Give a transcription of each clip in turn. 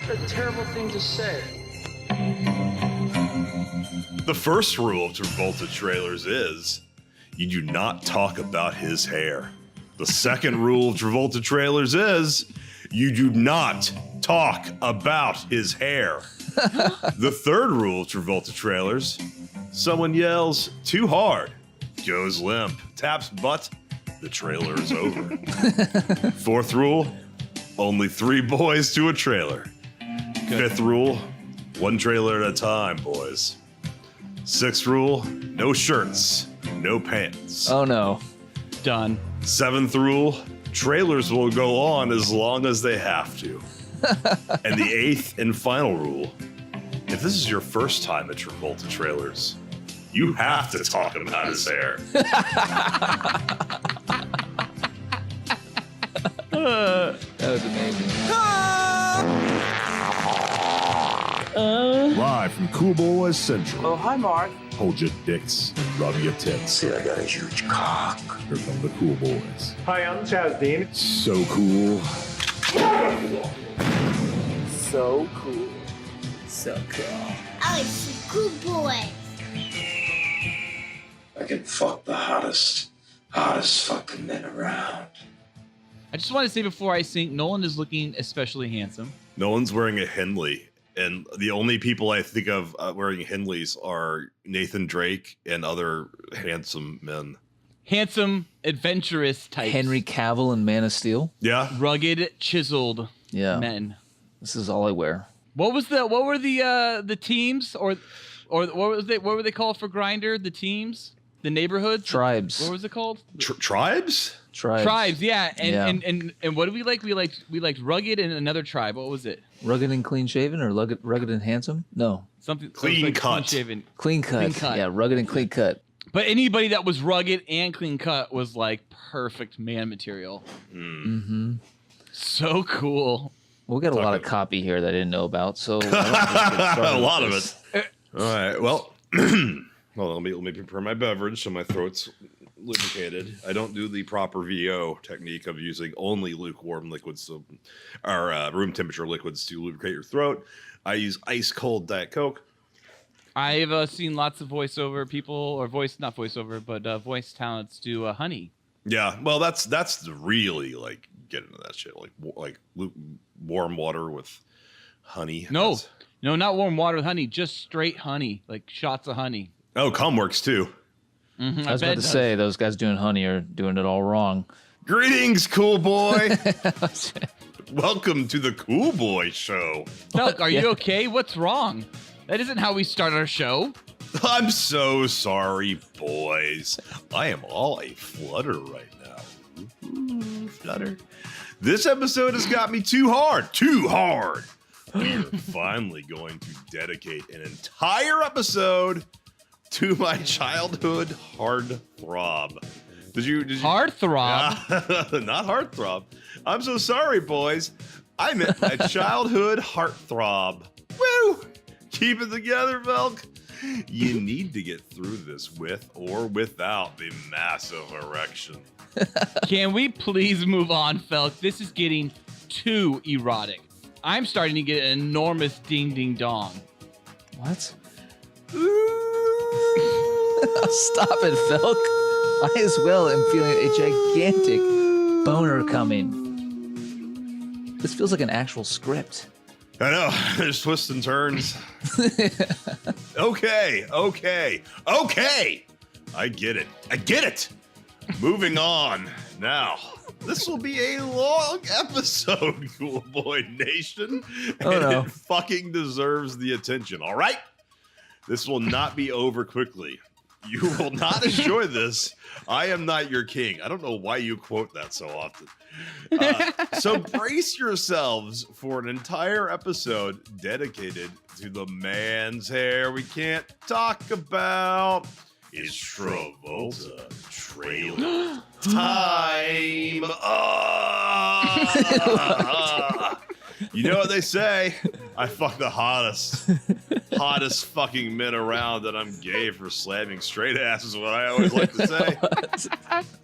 What a terrible thing to say. The first rule of Travolta trailers is you do not talk about his hair. The second rule of Travolta trailers is you do not talk about his hair. The third rule of Travolta trailers, someone yells too hard, goes limp, taps butt, the trailer is over. Fourth rule, only 3 boys to a trailer. Good. Fifth rule, 1 trailer at a time, boys. Sixth rule, no shirts, no pants. Oh no. Done. Seventh rule, trailers will go on as long as they have to. And the 8th and final rule, if this is your first time at Travolta trailers, you have to talk about his hair. That was amazing. Live from Cool Boys Central. Oh, hi, Mark. Hold your dicks and rub your tits. See, I got a huge cock. Here come the Cool Boys. Hi, I'm Chaz Dean. So cool. So cool. So cool. I like some good boys. I can fuck the hottest fucking men around. I just want to say before I sing, Nolan is looking especially handsome. Nolan's wearing a Henley, and the only people I think of wearing Henleys are Nathan Drake and other handsome men. Handsome, adventurous types. Henry Cavill and Man of Steel. Yeah. Rugged, chiseled Yeah. men. This is all I wear. What were the teams or what were they called for Grindr? The teams? The neighborhoods? Tribes. What was it called? Tribes? Tribes. Yeah. Yeah. And what did we like? We liked rugged and another tribe. What was it? Rugged and clean shaven or rugged and handsome? No. Something Clean like cut. clean-shaven. Clean cut. Clean cut. Yeah, rugged and clean cut. But anybody that was rugged and clean cut was like perfect man material. Mm-hmm. So cool. Well, we got a lot of copy here that I didn't know about, so I don't think we started A lot with of this. it. All right. Well, hold on, let me prepare my beverage so my throat's lubricated. I don't do the proper VO technique of using only lukewarm liquids or room temperature liquids to lubricate your throat. I use ice cold Diet Coke. I've seen lots of voiceover people, or voice talents do honey. Yeah, well, that's really like get into that shit, like warm water with honey. No, not warm water with honey, just straight honey, like shots of honey. Oh, cum works too. Mm-hmm, I was about to say, those guys doing honey are doing it all wrong. Greetings, cool boy. Welcome to the Cool Boy Show. Felk, are you okay? What's wrong? That isn't how we start our show. I'm so sorry, boys. I am all a flutter right now. Ooh, flutter. This episode has got me too hard. We are finally going to dedicate an entire episode to my childhood heartthrob. Did you Heartthrob? Not heartthrob. I'm so sorry, boys. I meant my childhood heartthrob. Woo! Keep it together, Velk. You need to get through this with or without the massive erection. Can we please move on, Felk? This is getting too erotic. I'm starting to get an enormous ding ding dong. What? Stop it, Felk. I as well am feeling a gigantic boner coming. This feels like an actual script. I know. There's twists and turns. Okay. I get it. Moving on. Now, this will be a long episode, Cool Boy Nation. And it fucking deserves the attention, all right? This will not be over quickly. You will not enjoy this. I am not your king. I don't know why you quote that so often. So brace yourselves for an entire episode dedicated to the man's hair we can't talk about. It's Travolta trailer time. You know what they say? I fuck the hottest. hottest fucking men around, and I'm gay for slamming straight ass is what I always like to say.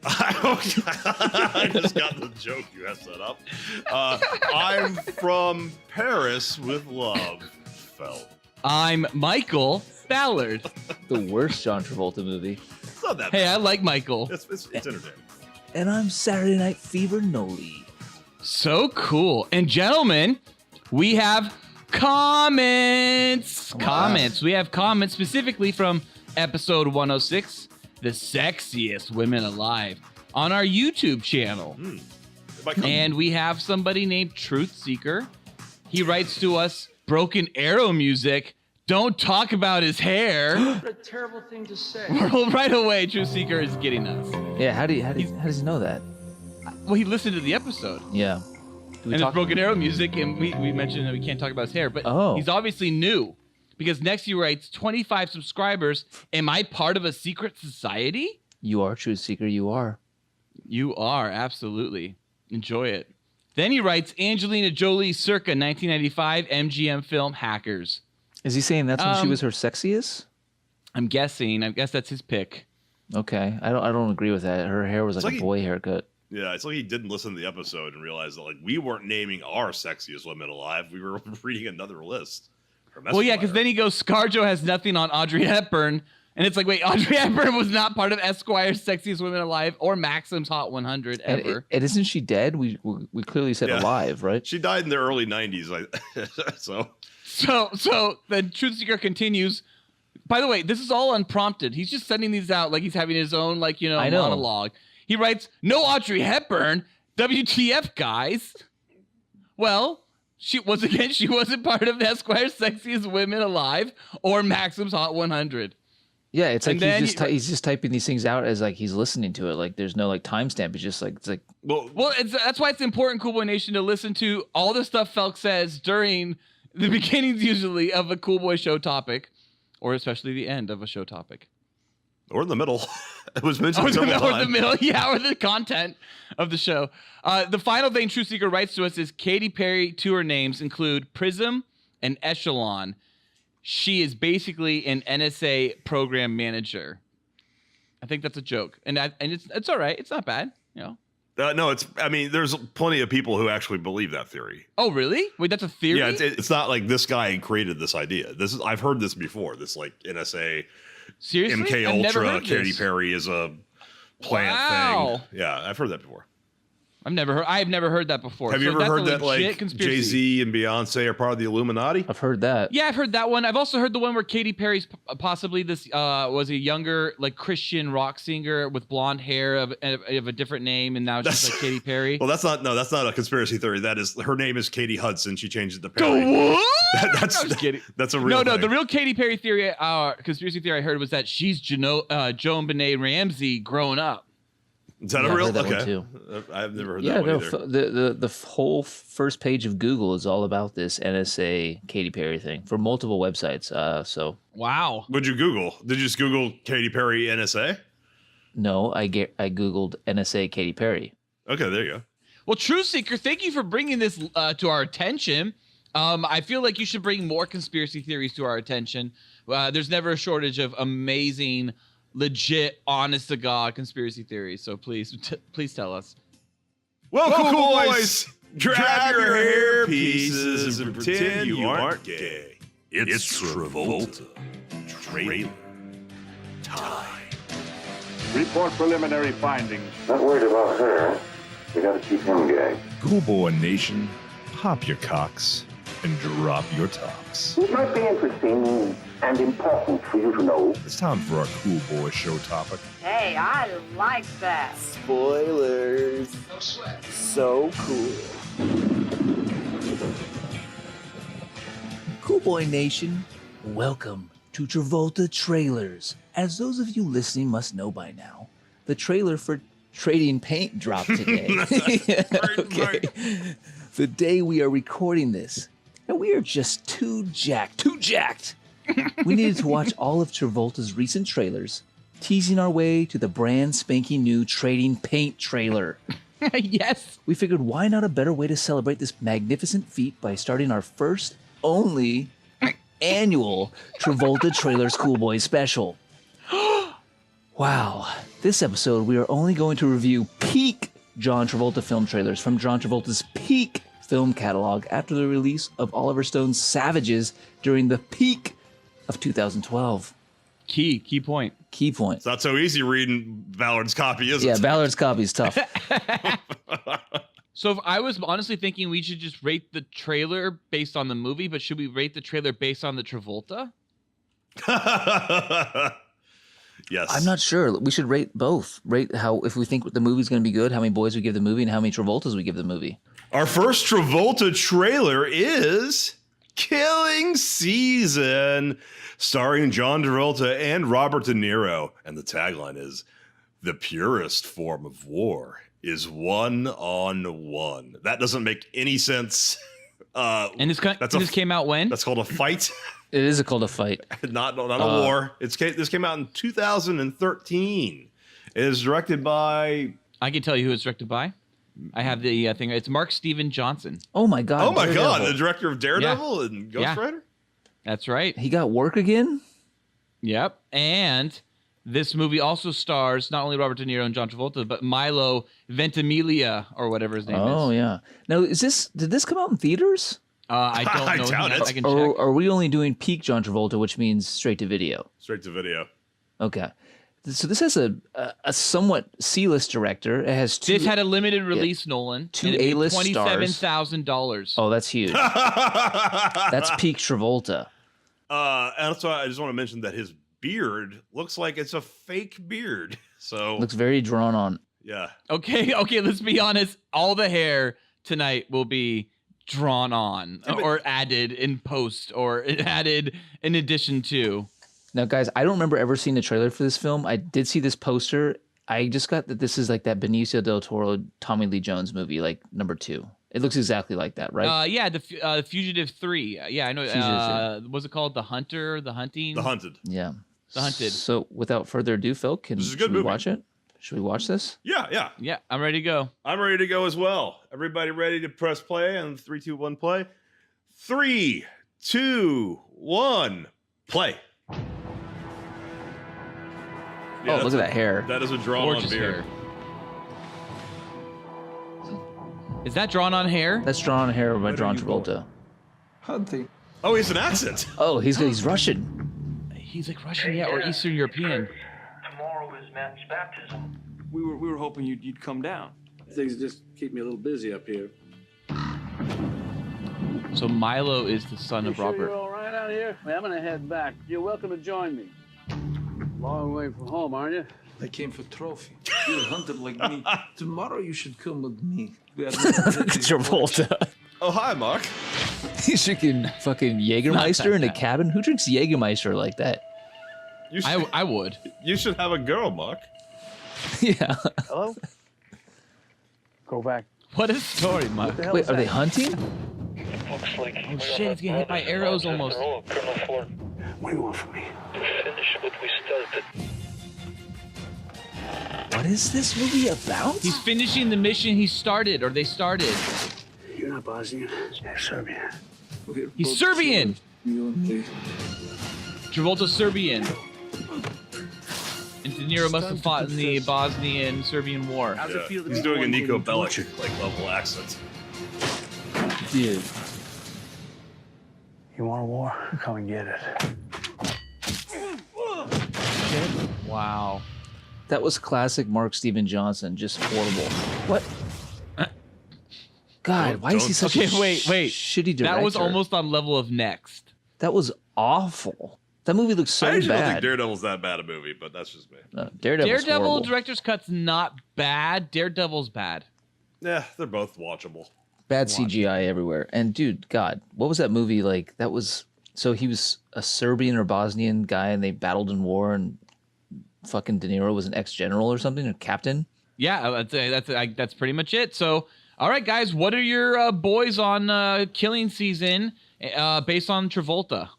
I just got the joke. You have set up. I'm from Paris with love. Felt. I'm Michael Ballard. The worst John Travolta movie. It's not that Hey, bad. I like Michael. It's entertaining. And I'm Saturday Night Fever Noli. So cool. And gentlemen, we have comments. Comments. We have comments specifically from episode 106, The Sexiest Women Alive, on our YouTube channel. And we have somebody named Truth Seeker. He writes to us, Broken Arrow music. Don't talk about his hair. What a terrible thing to say. Well, right away, Truth Seeker is getting us. Yeah, how does he know that? Well, he listened to the episode. Yeah. And it's Broken Arrow music, and we mentioned that we can't talk about his hair, but he's obviously new. Because next he writes, 25 subscribers. Am I part of a secret society? You are, Truth Seeker, you are. You are, absolutely. Enjoy it. Then he writes, Angelina Jolie circa 1995 MGM film Hackers. Is he saying that's when she was her sexiest? I'm guessing. I guess that's his pick. Okay. I don't agree with that. Her hair was like a boy haircut. Yeah, it's like he didn't listen to the episode and realized that we weren't naming our sexiest women alive. We were reading another list. Well, yeah, because then he goes, ScarJo has nothing on Audrey Hepburn. And it's like, wait, Audrey Hepburn was not part of Esquire's Sexiest Women Alive or Maxim's Hot 100 ever. And isn't she dead? We clearly said alive, right? She died in the early 90s. So then Truth Seeker continues. By the way, this is all unprompted. He's just sending these out like he's having his own, monologue. He writes, no Audrey Hepburn. WTF, guys. Well, she wasn't part of Esquire's Sexiest Women Alive or Maxim's Hot 100. Yeah, it's like he's just typing these things out as like he's listening to it. Like there's no timestamp. It's just like that's why it's important, Cool Boy Nation, to listen to all the stuff Felk says during the beginnings usually of a Cool Boy show topic, or especially the end of a show topic. Or in the middle. It was mentioned or the middle, yeah, or the content of the show. The final thing Truth Seeker writes to us is Katy Perry tour names include Prism and Echelon. She is basically an NSA program manager. I think that's a joke, and it's all right. It's not bad, No, there's plenty of people who actually believe that theory. Oh, really? Wait, that's a theory? Yeah, it's not like this guy created this idea. I've heard this before. This NSA, seriously, MK Ultra, Katy Perry is a plant thing. Yeah, I've heard that before. I've never heard that before. Have you ever heard that Jay-Z and Beyonce are part of the Illuminati? I've heard that. Yeah, I've heard that one. I've also heard the one where Katy Perry's possibly this was a younger Christian rock singer with blonde hair of a different name, and now she's like Katy Perry. Well, that's not a conspiracy theory. That is, her name is Katie Hudson. She changed it to Perry. That's a real thing. The real Katy Perry theory, conspiracy theory I heard was that she's Joan Benet Ramsey grown up. Is that a real? That okay, one too. I've never heard that one either. The whole first page of Google is all about this NSA Katy Perry thing for multiple websites. Wow. What'd you Google? Did you just Google Katy Perry NSA? No, I Googled NSA Katy Perry. Okay, there you go. Well, Truth Seeker, thank you for bringing this to our attention. I feel like you should bring more conspiracy theories to our attention. There's never a shortage of amazing, legit, honest to God conspiracy theories. So please tell us. Welcome, cool boys. Grab your hair pieces and pretend you aren't gay. It's Travolta. Trailer time. Report preliminary findings. Not worried about her. We gotta keep him gay. Cool Boy Nation, pop your cocks and drop your tops. It might be interesting and important for you to know. It's time for our Cool Boy show topic. Hey, I like that. Spoilers. No sweat. So cool. Cool Boy Nation, welcome to Travolta Trailers. As those of you listening must know by now, the trailer for Trading Paint dropped today. Okay. The day we are recording this. And we are just too jacked. We needed to watch all of Travolta's recent trailers, teasing our way to the brand spanking new Trading Paint trailer. Yes. We figured why not a better way to celebrate this magnificent feat by starting our first, only annual Travolta Trailers Cool Boy special. Wow. This episode, we are only going to review peak John Travolta film trailers from John Travolta's peak film catalog after the release of Oliver Stone's Savages during the peak of 2012. Key point. It's not so easy reading Ballard's copy, is it? Yeah, Ballard's copy is tough. So if I was honestly thinking we should just rate the trailer based on the movie, but should we rate the trailer based on the Travolta? Yes. I'm not sure. We should rate both. Rate how, if we think the movie's going to be good, how many boys we give the movie, and how many Travoltas we give the movie. Our first Travolta trailer is Killing Season, starring John Travolta and Robert De Niro. And the tagline is, "The purest form of war is one-on-one." That doesn't make any sense. And this came out when? That's called a fight. It is called a fight. not a war. This came out in 2013. It is directed by... I can tell you who it's directed by. I have the thing. It's Mark Steven Johnson. Oh my God. Oh my God. The director of Daredevil and Ghost Rider? That's right. He got work again? Yep. And this movie also stars not only Robert De Niro and John Travolta, but Milo Ventimiglia or whatever his name is. Oh yeah. Now, did this come out in theaters? I don't know. I doubt it. I can Or check. are we only doing peak John Travolta, which means straight to video? Straight to video. Okay. So this has a somewhat C-list director. It has two. This had a limited release, Nolan. Two A-list stars. $27,000. Oh, that's huge. That's peak Travolta. And that's why I just want to mention that his beard looks like it's a fake beard. So Looks very drawn on. yeah. Okay, let's be honest. All the hair tonight will be drawn on or added in post or added in addition to. Now, guys, I don't remember ever seeing a trailer for this film. I did see this poster. I just got that this is like that Benicio del Toro, Tommy Lee Jones movie, like number 2. It looks exactly like that, right? Yeah, the Fugitive 3. Yeah, I know. Was it called The Hunter? The Hunting? The Hunted. Yeah. The Hunted. So, without further ado, Phil, This is a good should we movie. watch it? Should we watch this? Yeah. Yeah, I'm ready to go. I'm ready to go as well. Everybody ready to press play on 3, 2, 1, play? 3, 2, 1, play. Yeah, Oh, look at that hair. That is a drawn-on Gorgeous beard. hair. Is that drawn on hair? That's drawn hair by John Travolta. Hunting. Oh, he's an accent. Oh, he's Russian. He's like Russian, yeah, or Eastern European. Tomorrow is Matt's baptism. We were hoping you'd come down. Things just keep me a little busy up here. So Milo is the son of Robert. You're all right out here? Well, I'm gonna head back. You're welcome to join me. Long way from home, aren't you? I came for trophy. You're a hunter like me. Tomorrow you should come with me. Travolta. Oh, hi, Mark. He's drinking fucking Jägermeister in a cabin. Who drinks Jägermeister like that? You should, I would. You should have a girl, Mark. Yeah. Hello? Go back. What a story, Mark. Wait, are they hunting? Looks like Oh shit, he's getting hit by arrows almost. Colonel Ford. What do you want from me? Finish what we started. What is this movie about? He's finishing the mission he started, or they started. You're not Bosnian. You're Serbian. He's Serbian! You and me. Travolta's Serbian. And De Niro must have fought in the Bosnian-Serbian War. How's it feel to He's be doing a one Nico getting Bellic tortured? like level accent. Dude. You want a war? Come and get it. Wow. That was classic Mark Steven Johnson. Just horrible. What? God, why is he such a wait. shitty director? That was almost on level of Next. That was awful. That movie looks so I actually don't think bad. Daredevil's that bad a movie, but that's just me. Daredevil's Daredevil horrible. director's cut's not bad. Daredevil's bad. Yeah, they're both watchable. Bad CGI everywhere. And dude, God, what was that movie like? That was so he was a Serbian or Bosnian guy, and they battled in war, and fucking De Niro was an ex-general or something, or captain. Yeah, that's pretty much it. So, all right, guys, what are your boys on Killing Season based on Travolta?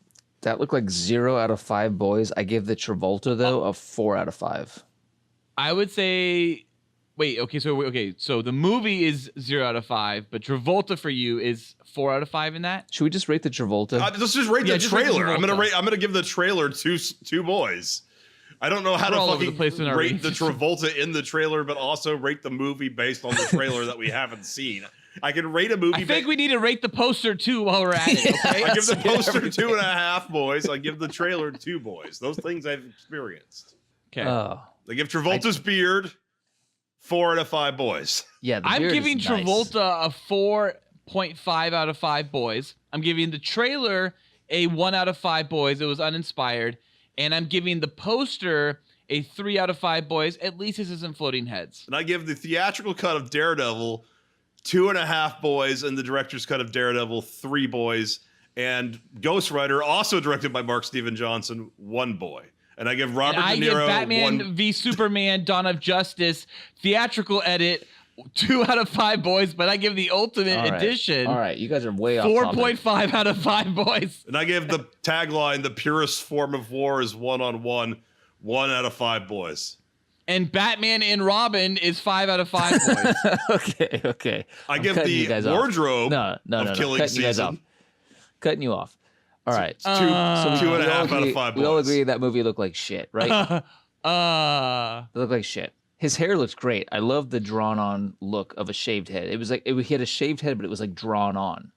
That looked like 0 out of 5 boys. I give the Travolta though a 4 out of 5. I would say Wait, okay, so the movie is 0 out of 5, but Travolta for you is 4 out of 5 in that? Should we just rate the Travolta? Let's just rate the trailer. I'm gonna give the trailer two boys. I don't know how to fucking rate the Travolta in the trailer, but also rate the movie based on the trailer that we haven't seen. I can rate a movie. I think we need to rate the poster too while we're at it. Okay? I give the poster 2.5 boys. I give the trailer 2 boys. Those things I've experienced. Okay. I give Travolta's beard 4 out of 5 boys. Yeah, I'm giving Travolta a 4.5 out of 5 boys. I'm giving the trailer a 1 out of 5 boys. It was uninspired. And I'm giving the poster a 3 out of 5 boys. At least this isn't floating heads. And I give the theatrical cut of Daredevil 2.5 boys, and the director's cut of Daredevil 3 boys, and Ghost Rider, also directed by Mark Steven Johnson, 1 boy. And I give Robert De Niro I give Batman v Superman: Dawn of Justice theatrical edit 2 out of 5 boys, but I give the Ultimate Edition. All right, you guys are way off. 4.5 out of 5 boys. And I give the tagline: "The purest form of war is one-on-one." 1 out of 5 boys. And Batman and Robin is 5 out of 5 boys. Okay. I give the wardrobe of Killing Season. Cutting you off. All right. 2.5 out of 5 boys. We all agree that movie looked like shit, right? It looked like shit. His hair looks great. I love the drawn-on look of a shaved head. It was like he had a shaved head, but it was like drawn on.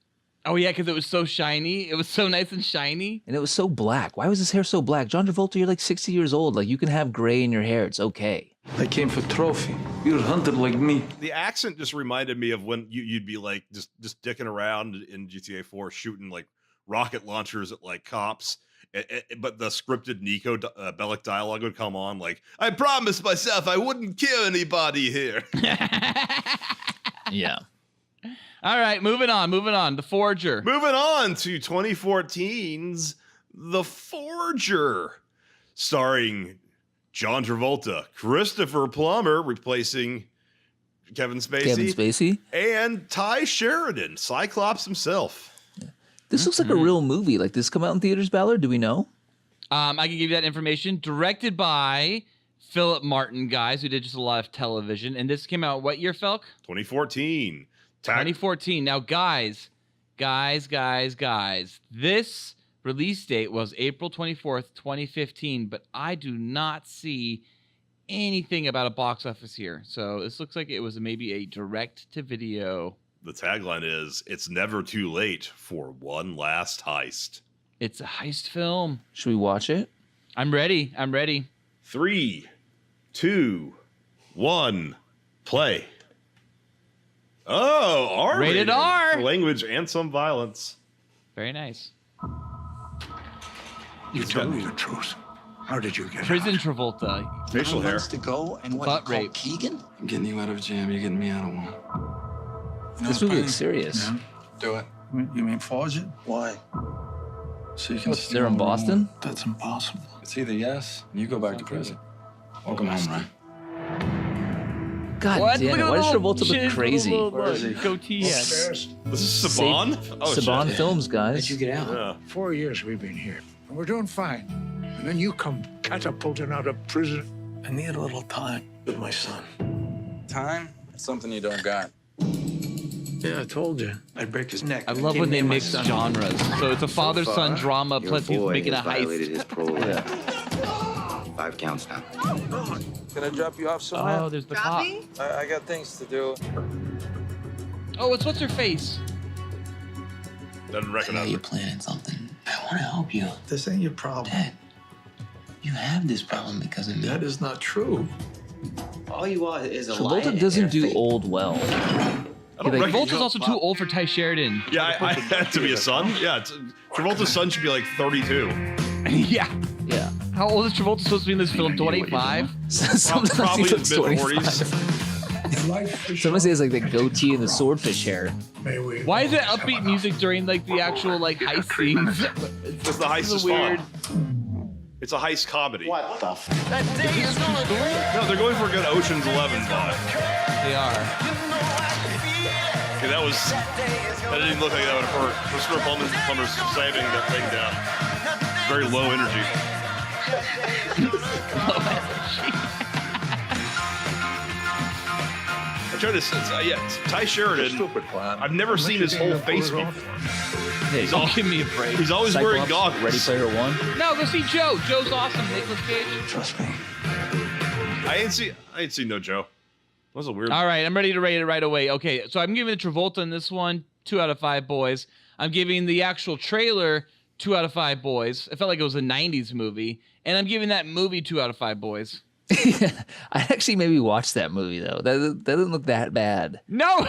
Oh yeah, because it was so shiny. It was so nice and shiny. And it was so black. Why was his hair so black? John Travolta, you're like 60 years old. Like, you can have gray in your hair. It's okay. I came for trophy. You're hunted like me. The accent just reminded me of when you'd be like just dicking around in GTA 4, shooting like rocket launchers at like cops. But the scripted Nico Bellic dialogue would come on like, "I promised myself I wouldn't kill anybody here." Yeah. All right, moving on. The Forger. Moving on to 2014's The Forger, starring John Travolta, Christopher Plummer replacing Kevin Spacey, and Ty Sheridan, Cyclops himself. This looks like a real movie. Like, this come out in theaters, Ballard? Do we know? I can give you that information. Directed by Philip Martin, guys, who did just a lot of television. And this came out what year, Felk? 2014. 2014. Now, guys, this release date was April 24th, 2015, but I do not see anything about a box office here. So this looks like it was maybe a direct-to-video. The tagline is, "It's never too late for one last heist." It's a heist film. Should we watch it? I'm ready. 3, 2, 1, play. Oh, R rated R. For language and some violence. Very nice. You tell me the truth. How did you get Prison out? Travolta. Facial hair. To go and what Butt rape. Keegan? I'm getting you out of a jam. You're getting me out of one. This movie looks serious. Yeah. Do it. You mean forge it? Why? So you can steal They're in the Boston? That's impossible. It's either yes, and you go back to prison. Welcome home, right? God damn it. Why does Travolta look crazy? Goatee. This is Saban? Saban Films, guys. How'd you get out? Yeah. 4 years we've been here, and we're doing fine. And then you come catapulting out of prison. I need a little time with my son. Time? It's something you don't got. Yeah, I told you. I'd break his neck. I love when they mix genres. So it's a father-son drama, plus he's making a heist. His parole. 5 counts now. Can I drop you off somewhere? Oh, there's the cop. I got things to do. Oh, it's what's her face? Doesn't recognize You're it. planning something. I want to help you. This ain't your problem. Dad, you have this problem because of me. That is not true. All you are is a liar. Travolta doesn't do old well. Travolta's also too old for Ty Sheridan. Yeah, I had to be a son. Yeah, Travolta's son should be like 32. Yeah. Yeah. How old is Travolta supposed to be in this film? 25? Probably his mid-40s. Someone says like the goatee and the swordfish hair. Why is it upbeat music during like the actual like heist scenes? Because the heist is weird. fun. It's a heist comedy. What the f? No, they're going for a good Ocean's 11 vibe. They are. Okay, that didn't look like that would have hurt. Christopher Plummer's saving that thing down. Very low energy. trying to Ty Sheridan. Stupid plan. I've never seen his whole face before. Hey, Give me a break. He's always wearing goggles. Ready Player One. No, go see Joe. Joe's awesome. Nicolas Cage. Trust me. I ain't seen no Joe. That was a weird. All right, I'm ready to rate it right away. Okay, so I'm giving Travolta in this one 2 out of 5 boys. I'm giving the actual trailer 2 out of 5 boys. It felt like it was a 90s movie. And I'm giving that movie 2 out of 5 boys. I actually maybe watched that movie, though. That doesn't look that bad. No.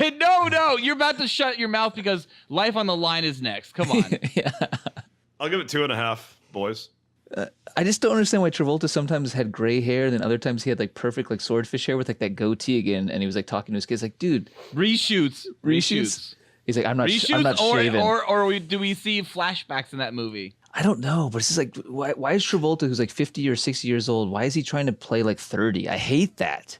You're about to shut your mouth because Life on the Line is next. Come on. Yeah. I'll give it 2.5 boys. I just don't understand why Travolta sometimes had gray hair, and then other times he had like perfect like swordfish hair with like that goatee again, and he was like talking to his kids like, dude. Reshoots. He's like, I'm not Reshoots shaving. Or do we see flashbacks in that movie? I don't know, but it's just like, why is Travolta, who's like 50 or 60 years old, why is he trying to play like 30? I hate that.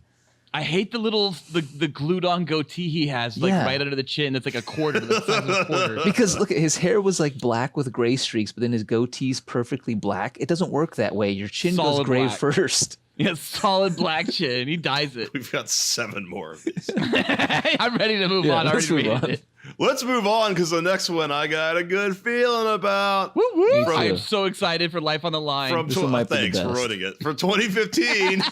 I hate the glued on goatee he has, like right under the chin. It's like a quarter, the size of a quarter. Because look, his hair was like black with gray streaks, but then his goatee's perfectly black. It doesn't work that way. Your chin goes gray first. Yeah, solid black chin. He dyes it. We've got 7 more of these. I'm ready to move on. Let's move on. Let's move on because the next one I got a good feeling about. Woo woo! I'm so excited for Life on the Line. Thanks for ruining it. For 2015,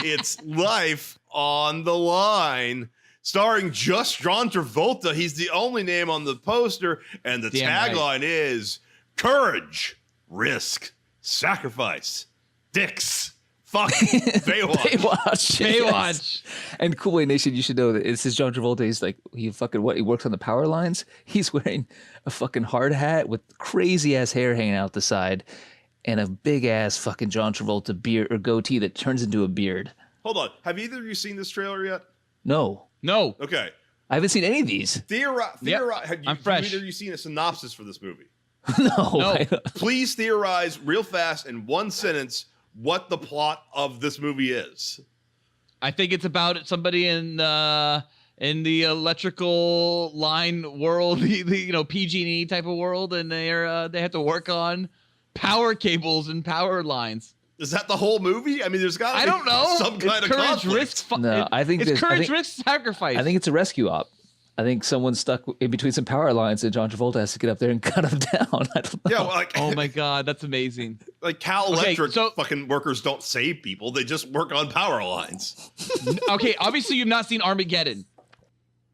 it's Life on the Line, starring just John Travolta. He's the only name on the poster, and the tagline is courage, risk, sacrifice, dicks. Fuck Baywatch. Yes. And Cool Boy Nation, you should know that this is John Travolta. He's like, he works on the power lines. He's wearing a fucking hard hat with crazy ass hair hanging out the side and a big ass fucking John Travolta beard or goatee that turns into a beard. Hold on. Have either of you seen this trailer yet? No. Okay. I haven't seen any of these. I'm fresh. Have either of you seen a synopsis for this movie? No. Please theorize real fast in one sentence what the plot of this movie is. I think it's about somebody in the electrical line world, the PG&E type of world, and they have to work on power cables and power lines. Is that the whole movie? I mean, there's got to be I don't know. Some kind of courage, risk. I think it's courage, risk, sacrifice. I think it's a rescue op. I think someone's stuck in between some power lines, and John Travolta has to get up there and cut them down. I don't know. Yeah, well, oh my god, that's amazing. Like Cal Electric fucking workers don't save people; they just work on power lines. Okay, obviously you've not seen Armageddon.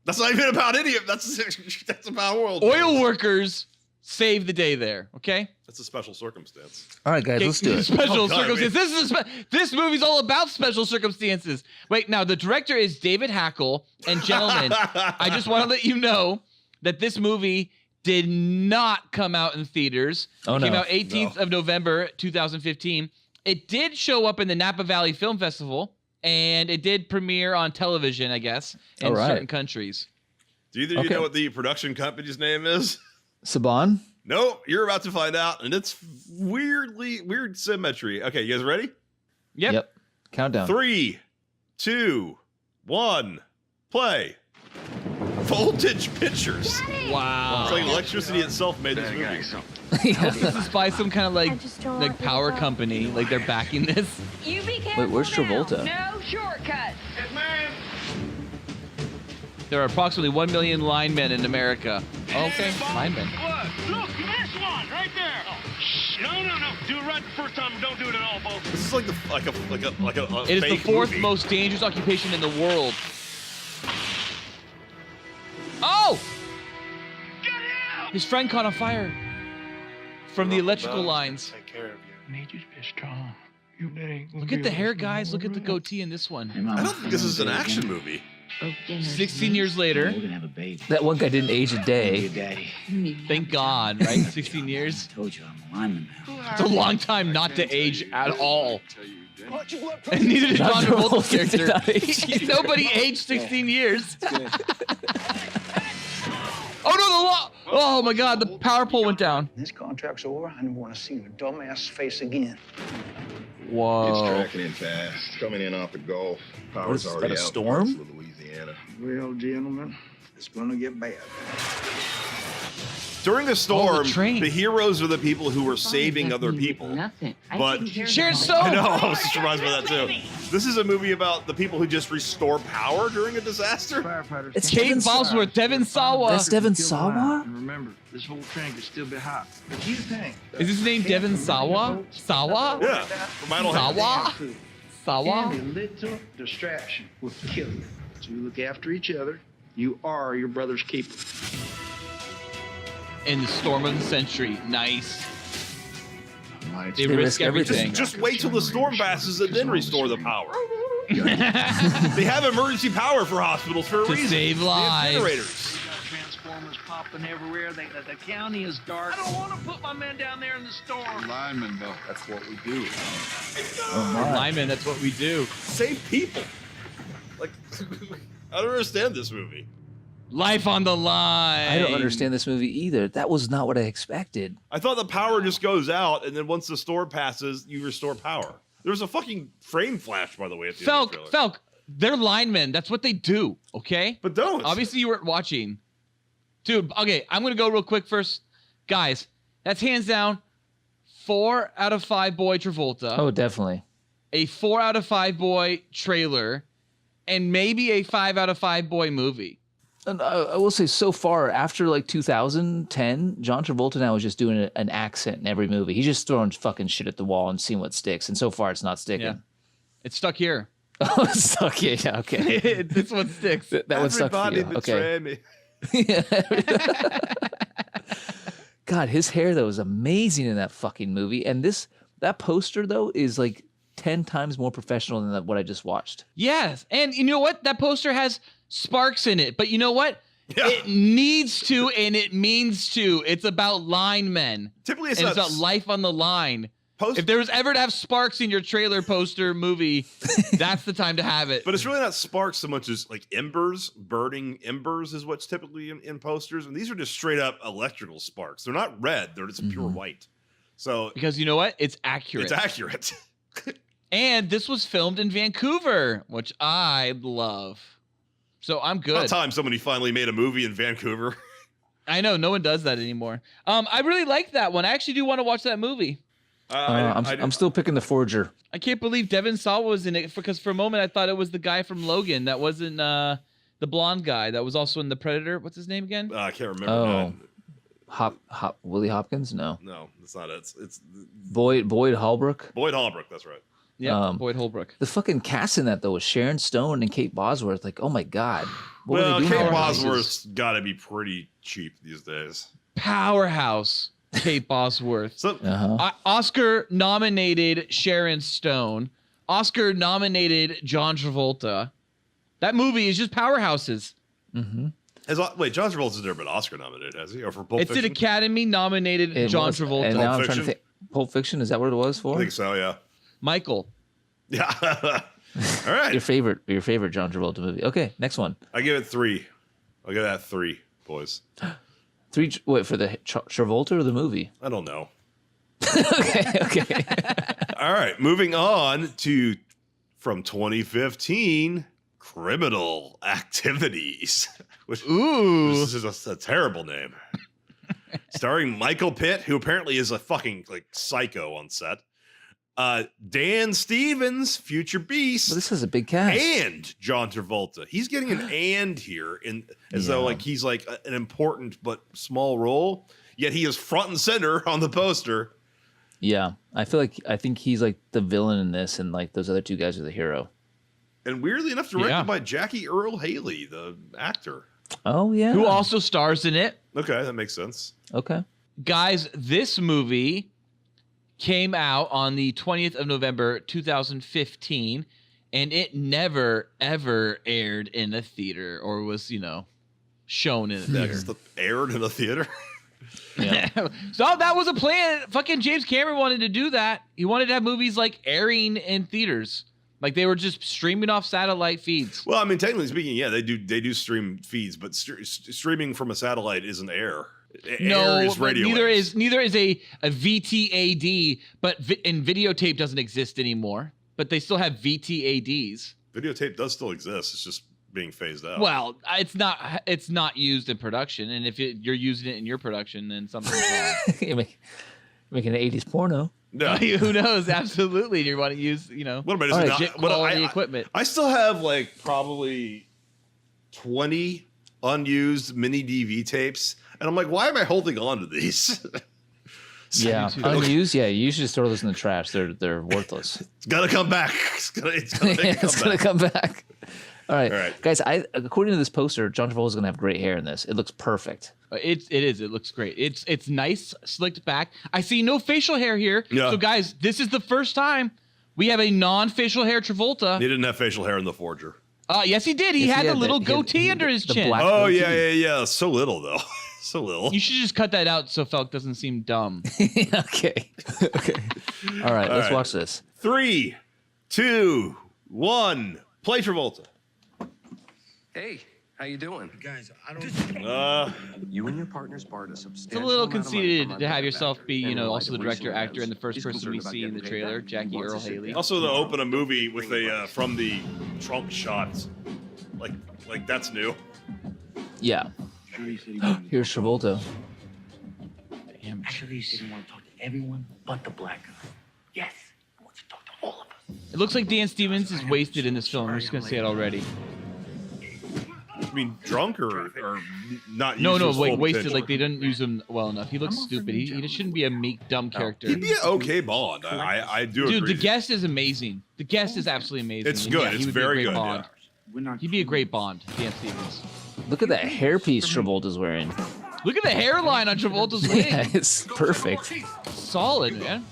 That's not even about any of that's about world. Oil workers save the day there. Okay, that's a special circumstance. All right, guys, let's do it. Special circumstances. This movie's all about special circumstances. Wait, now the director is David Hackle, and gentlemen, I just want to let you know that this movie did not come out in theaters. It came out 18th of November 2015. It did show up in the Napa Valley Film Festival, and it did premiere on television, I guess, in certain countries. Do either of you know what the production company's name is? Saban? No, you're about to find out, and it's weird symmetry. Okay, you guys ready? Yep. Countdown. 3, 2, 1, play. Voltage Pictures. Wow. It's like electricity itself made this movie. This is by some kind of like power company. Like they're backing this. You be careful. Wait, where's Travolta? No shortcuts. Yes, ma'am. There are approximately 1 million linemen in America. Okay, linemen. Look, this one right there. Oh, no. Do it right the first time. Don't do it at all, folks. This is like a It is the fake fourth movie. most dangerous occupation in the world. Oh! His friend caught on fire from the electrical lines. Take care of you. I need you to be strong. Look at the hair, guys. Look at the goatee in this one. I don't think this is an action movie. 16 years later. That one guy didn't age a day. Thank God, right? 16 years. Told you I'm a lineman now. It's a long time not to age at all. And neither did John Travolta's character. Nobody aged 16 years. Oh no, the law! Oh my God, the power pole went down. This contract's over. I don't want to see your dumbass face again. Whoa. It's tracking in fast. Coming in off the Gulf. Power's already out. A storm? Louisiana. Well, gentlemen, it's gonna get bad. During a storm, the heroes are the people who are saving other people. Nothing. But Sharon Stone. I know, I was surprised by that too. This is a movie about the people who just restore power during a disaster. It's Kate Devin Bosworth, Devin Sawa. That's Devin Sawa? And remember, this whole tank will still be hot. But you think Is his name Devin Sawa? Sawa? Yeah, from Idle Hands. Sawa? Sawa? any little distraction will kill you. So you look after each other. You are your brother's keeper. In the storm of the century. Nice. They risk everything. Just wait till the storm passes and then restore the power. They have emergency power for hospitals for a To reason. save They have lives. generators. Transformers popping everywhere. The county is dark. I don't want to put my men down there in the storm. Lineman, though. That's what we do. Lineman, that's what we do. Save people. Like, I don't understand this movie. Life on the line. I don't understand this movie either. That was not what I expected. I thought the power just goes out, and then once the storm passes, you restore power. There was a fucking frame flash, by the way, at the end of the trailer. Felk, they're linemen. That's what they do, okay? But don't. Obviously, you weren't watching. Dude, okay, I'm going to go real quick first. Guys, that's hands down 4 out of 5 boy Travolta. Oh, definitely. A 4 out of 5 boy trailer, and maybe a 5 out of 5 boy movie. And I will say, so far, after like 2010, John Travolta now is just doing an accent in every movie. He's just throwing fucking shit at the wall and seeing what sticks. And so far, it's not sticking. Yeah. It's stuck here. Oh, it's stuck. Yeah, okay. This one sticks. That one stuck for you. Okay. Me. God, his hair, though, is amazing in that fucking movie. And that poster, though, is like 10 times more professional than what I just watched. Yes. And you know what? That poster has sparks in it. But you know what? Yeah. It needs to and it means to. It's about linemen. Typically, it's about life on the line. If there was ever to have sparks in your trailer poster movie, that's the time to have it. But it's really not sparks so much as like embers. Burning embers is what's typically in posters. And these are just straight up electrical sparks. They're not red. They're just pure white. So because you know what? It's accurate. It's accurate. And this was filmed in Vancouver, which I love. So I'm good. About time somebody finally made a movie in Vancouver. I know. No one does that anymore. I really like that one. I actually do want to watch that movie. I'm still picking The Forger. I can't believe Devin Sawa was in it because for a moment I thought it was the guy from Logan. That wasn't the blonde guy that was also in The Predator. What's his name again? I can't remember. Willie Hopkins? No, that's not it. It's Boyd Holbrook. Boyd Holbrook. That's right. Yeah, Boyd Holbrook. The fucking cast in that though was Sharon Stone and Kate Bosworth. Like, oh my god. Well, Kate Bosworth's got to be pretty cheap these days. Powerhouse. Kate Bosworth. Oscar nominated Sharon Stone. Oscar nominated John Travolta. That movie is just powerhouses. Mm-hmm. Wait, John Travolta's never been Oscar nominated, has he? Or for Pulp Fiction? It's an Academy nominated John Travolta. And now I'm trying to think. Pulp Fiction, is that what it was for? I think so, yeah. Michael. Yeah. All right. Your favorite John Travolta movie. Okay, next one. I give it 3. I'll give that 3, boys. 3. Wait, for the Travolta or the movie? I don't know. Okay. All right, moving on to from 2015, Criminal Activities. Ooh, this is a terrible name. Starring Michael Pitt, who apparently is a fucking like psycho on set. Dan Stevens, future Beast. Well, this is a big cast. And John Travolta. He's getting an and here as though like he's like an important but small role. Yet he is front and center on the poster. Yeah. I think he's like the villain in this, and like those other 2 guys are the hero. And weirdly enough, directed by Jackie Earle Haley, the actor. Oh, yeah. Who also stars in it. Okay, that makes sense. Okay. Guys, this movie came out on the 20th of November, 2015, and it never, ever aired in a theater or was, shown in a theater. Aired in a theater? Yeah. So that was a plan. Fucking James Cameron wanted to do that. He wanted to have movies like airing in theaters. Like they were just streaming off satellite feeds. Well, I mean, technically speaking, yeah, they do stream feeds, but streaming from a satellite isn't air. Air is radio waves. Neither is a VTAD, but and videotape doesn't exist anymore. But they still have VTADs. Videotape does still exist. It's just being phased out. Well, it's not used in production, and if you're using it in your production, then something's wrong. You're making an 80s porno. No. Who knows? Absolutely, you want to use What am I doing? quality equipment. I still have like probably 20 unused mini DV tapes, and I'm like, why am I holding on to these? Yeah, unused. Yeah, you should just throw those in the trash. They're worthless. It's gotta come back. It's gonna come back. All right, guys. According to this poster, John Travolta is gonna have great hair in this. It looks perfect. It is. It looks great. It's nice, slicked back. I see no facial hair here. Yeah. So guys, this is the first time we have a non-facial hair Travolta. He didn't have facial hair in The Forger. Yes, he did. He had a little goatee under his chin. Oh yeah. So little though. So little. You should just cut that out so Felk doesn't seem dumb. Okay. All right, let's watch this. 3, 2, 1. Play Travolta. Hey, how you doing? Guys, I don't... You and your partners borrowed a substantial It's a little amount of money conceited from to our have yourself benefactor, be, and in light also the of director, recent actor, and the events, first he's person we concerned about see in the getting paid trailer, back. Jackie He wants Earl to sit Haley. down. Also, to open a movie with a from the trunk shots, like that's new. Yeah. Here's Travolta. Actually, he said he wanted to talk to everyone but the black guy. Yes, he wants to talk to all of us. It looks like Dan Stevens is wasted in this film. I'm just gonna say it already. I mean, drunk or not? No, used to his like full wasted. potential? Like they didn't use him well enough. He looks stupid. He shouldn't be a meek, dumb character. He'd be an okay Bond. I do Dude, agree. the guest is amazing. The guest is absolutely amazing. It's And good. yeah, It's he would be a very great good, Bond. yeah. He'd be a great Bond, Dan Stevens. Look at that hairpiece Travolta's wearing. Look at the hairline on Travolta's wig. Yeah, it's perfect. Solid, man.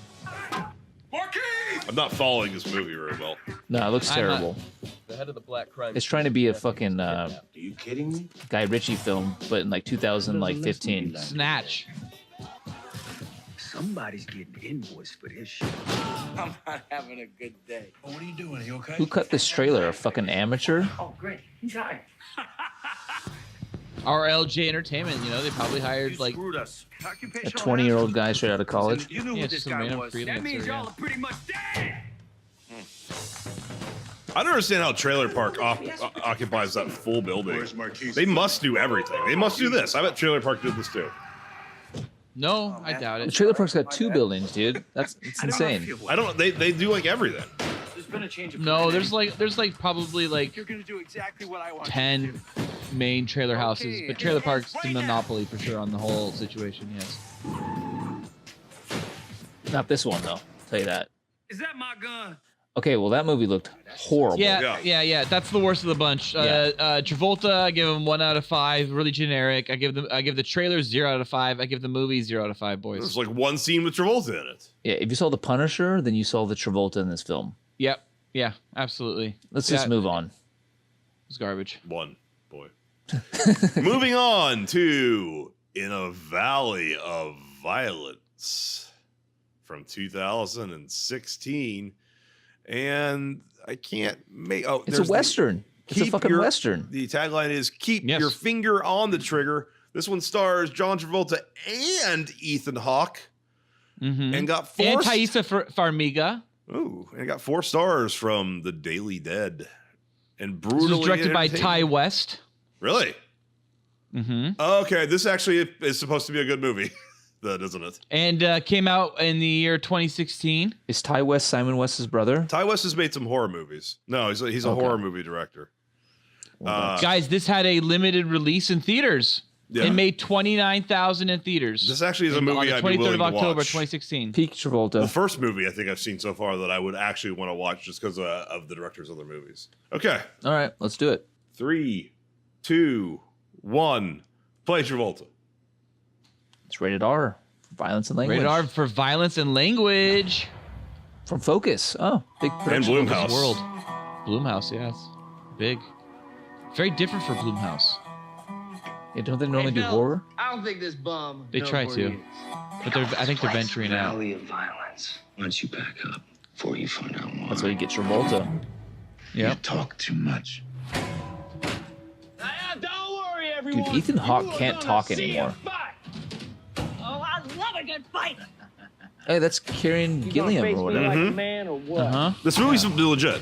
I'm not following this movie very well. No, it looks terrible. The head of the Black Crime. It's trying to be a fucking Are you kidding me? Guy Ritchie film, but in like 2015. Snatch. Somebody's getting invoiced for this shit. I'm not having a good day. What are you doing? Are you okay? Who cut this trailer? A fucking amateur? Oh, great. He's hired. RLJ Entertainment, they probably hired like us. A 20-year-old guy straight out of college. You knew Yeah, who this just a guy random was. freelancer, That means yeah. y'all are pretty much dead. I don't understand how Trailer Park occupies that full building. They must do everything. They must do this. I bet Trailer Park did this too. No, I doubt The it. trailer park's got 2 buildings, dude. It's insane. I don't. They do like everything. There's been a change of No, there's like probably like You're gonna do exactly what I want. 10 main trailer houses, but Trailer Park's the monopoly for sure on the whole situation. Yes. Not this one, though. I'll tell you that. Is that my gun? Okay, well, that movie looked horrible. Yeah. That's the worst of the bunch. Travolta, I give him 1 out of 5. Really generic. I give the trailer 0 out of 5. I give the movie 0 out of 5. Boys. There's like one scene with Travolta in it. Yeah, if you saw The Punisher, then you saw the Travolta in this film. Yep. Yeah. Absolutely. Let's just move on. It's garbage. One boy. Moving on to In a Valley of Violence from 2016. And I can't make... Oh, It's a Western. It's a fucking Western. The tagline is, keep your finger on the trigger. This one stars John Travolta and Ethan Hawke. Mm-hmm. And got 4... And Thaisa Farmiga. Ooh, and it got 4 stars from The Daily Dead. And brutally This was directed by entertaining. Ty West. Really? Mm-hmm. Okay, this actually is supposed to be a good movie. That isn't it? And came out in the year 2016. Is Ty West Simon West's brother? Ty West has made some horror movies. No, he's a horror movie director. Guys, this had a limited release in theaters. Yeah. It made 29,000 in theaters. This actually is a on movie the I'd be 23rd willing of to October, watch. 2016. Peak Travolta. The first movie I think I've seen so far that I would actually want to watch just because of the director's other movies. Okay. All right, let's do it. 3, 2, 1. Play Travolta. It's rated R. Violence and language. Rated R for violence and language. From Focus. Oh, big production. And Blumhouse. World. Blumhouse, yes. Big. Very different for Blumhouse. Yeah, don't they normally do horror? I don't think this bum. They try to. But I think they're venturing out. Valley of violence. Why don't you back up before you find out why? That's why you get Travolta. You Yep. talk too much. Don't worry, everyone. Dude, Ethan Hawke can't talk anymore. Oh, I love a good fight. Hey, that's Kieran Gilliam or whatever. Like a man or what? Uh-huh. This movie's legit.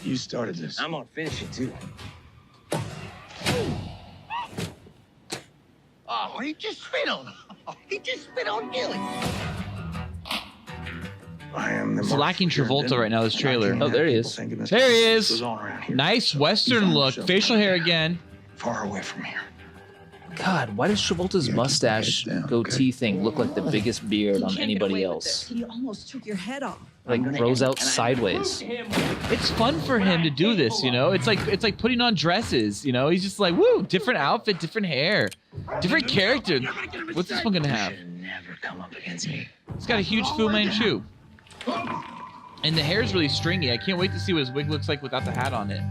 You started this. I'm gonna finish it too. Oh, he just spit on him. He just spit on Gilly. I am the It's lacking Travolta right now, this trailer. Oh, there he is. There he is. Nice Western look. Facial hair again. Far away from here. God, why does Travolta's mustache goatee thing look like the biggest beard on anybody else? He almost took your head off. Like grows out sideways. It's fun for him to do this, you know. It's like putting on dresses, you know. He's just like, woo, different outfit, different hair, different character. What's this one gonna have? Never come up against me. It's got a huge Fu Manchu, and the hair's really stringy. I can't wait to see what his wig looks like without the hat on it.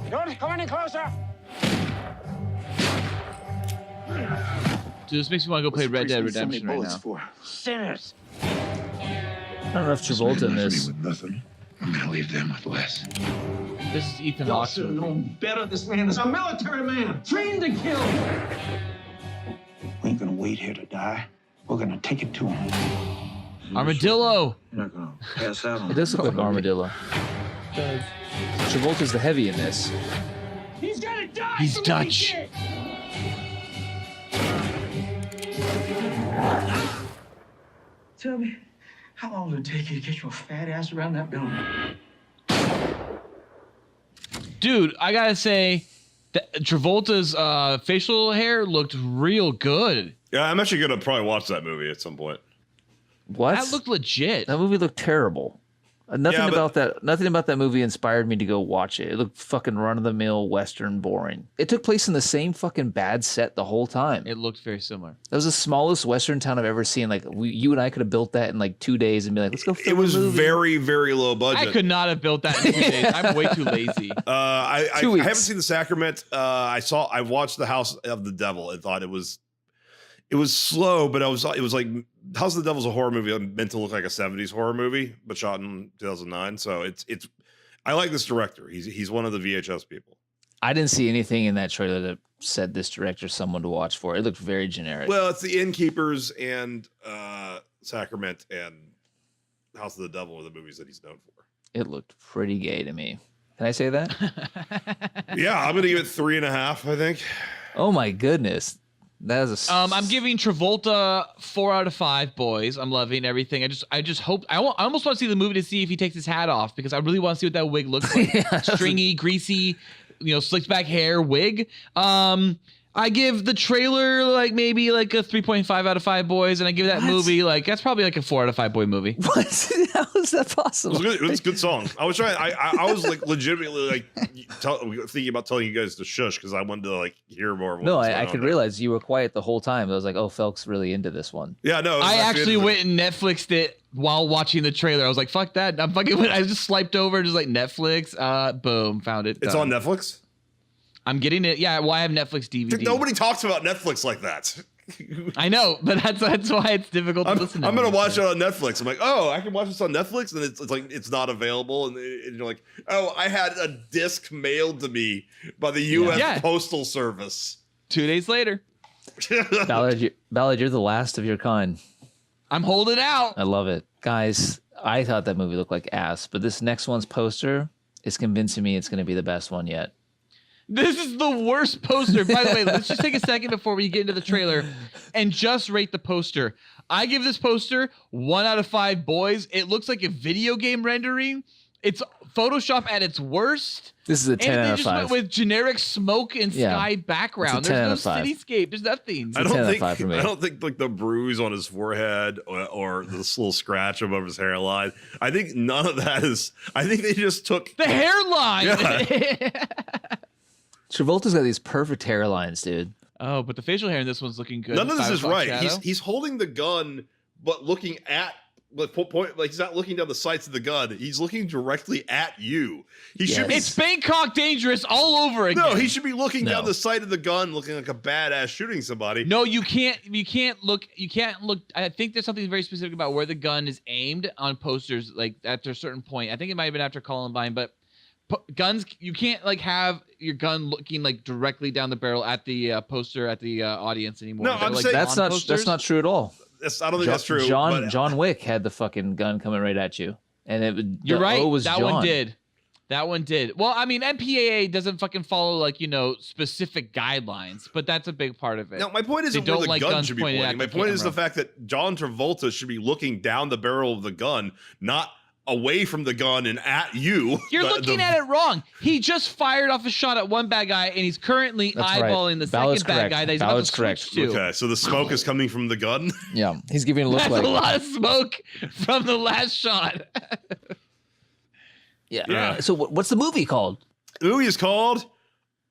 Don't come any closer. Dude, this makes me want to go play Red Dead Redemption right now. For? Sinners. I don't know if Travolta in this. With nothing. I'm gonna leave them with less. This is Ethan Y'all Hawke's should have movie. known better. This man is a military man, trained to kill. We ain't gonna wait here to die. We're gonna take it to him. Armadillo. You're not gonna pass out on It does look like Armadillo. Travolta's the heavy in this. He's gonna die. He's for what he Dutch. did. Tell me, how long will it take you to get your fat ass around that building? Dude, I gotta say, Travolta's facial hair looked real good. Yeah, I'm actually gonna probably watch that movie at some point. What? That looked legit. That movie looked terrible. Nothing about that movie inspired me to go watch it. It looked fucking run-of-the-mill Western boring. It took place in the same fucking bad set the whole time. It looked very similar. That was the smallest Western town I've ever seen. Like you and I could have built that in like 2 days and be like, let's go film It was a movie. very, very low budget. I could not have built that in 2 days. I'm way too lazy. I 2 weeks. haven't seen The Sacrament. I watched The House of the Devil and thought it was slow, but it was like House of the Devil's a horror movie meant to look like a 70s horror movie, but shot in 2009. So it's I like this director. He's one of the VHS people. I didn't see anything in that trailer that said this director's someone to watch for. It looked very generic. Well, it's The Innkeepers and Sacrament and House of the Devil are the movies that he's known for. It looked pretty gay to me. Can I say that? Yeah, I'm gonna give it 3.5, I think. Oh my goodness. That is a I'm giving Travolta 4 out of 5 boys. I'm loving everything. I just hope I almost want to see the movie to see if he takes his hat off because I really want to see what that wig looks like. Stringy, greasy, slicked back hair wig. I give the trailer maybe a 3.5 out of 5 boys, and I give that movie that's probably a 4 out of 5 boy movie. What? How is that possible? It was a good song. I was trying. I was legitimately thinking about telling you guys to shush because I wanted to hear more. Of what No, was I going could on realize you were quiet the whole time. I was like, oh, Felk's really into this one. Yeah, no. I actually went and Netflixed it while watching the trailer. I was like, fuck that. I just swiped over just Netflix. Boom, found it. It's on Netflix? I'm getting it. Yeah, well, I have Netflix DVD. Nobody talks about Netflix like that. I know, but that's why it's difficult to listen to. I'm gonna watch it on Netflix. I'm like, oh, I can watch this on Netflix, and it's not available, and you're like, oh, I had a disc mailed to me by the U.S. Postal Service. 2 days later. Ballard, you're the last of your kind. I'm holding out. I love it, guys. I thought that movie looked like ass, but this next one's poster is convincing me it's going to be the best one yet. This is the worst poster. By the way, let's just take a second before we get into the trailer and just rate the poster. I give this poster 1 out of 5 boys. It looks like a video game rendering. It's Photoshop at its worst. This is a 10 out of 5. And they just went with generic smoke and sky background. There's no cityscape. There's nothing. I don't think the bruise on his forehead or this little scratch above his hairline. I think none of that is. I think they just took the hairline. Yeah. Travolta's got these perfect hairlines, dude. Oh, but the facial hair in this one's looking good. None of this is right. He's holding the gun, but looking at he's not looking down the sights of the gun. He's looking directly at you. He should be. It's Bangkok Dangerous all over again. No, he should be looking down the sight of the gun, looking like a badass shooting somebody. No, you can't look. I think there's something very specific about where the gun is aimed on posters. After a certain point, I think it might have been after Columbine, but. Guns, you can't have your gun looking directly down the barrel at the poster at the audience anymore. No, I'm saying that's not true at all. I don't think that's true. John Wick had the fucking gun coming right at you, and you're right. was that John. one did. That one did. Well, I mean, MPAA doesn't fucking follow like, specific guidelines, but that's a big part of it. No, my point isn't where the gun should be pointing. My point is the fact that John Travolta should be looking down the barrel of the gun, not away from the gun and at you. You're looking at it wrong. He just fired off a shot at one bad guy, and he's currently eyeballing the second bad guy that he's about to switch to. Okay, so the smoke is coming from the gun? Yeah, he's giving a look That's a lot of smoke from the last shot. Yeah. So what's the movie called? The movie is called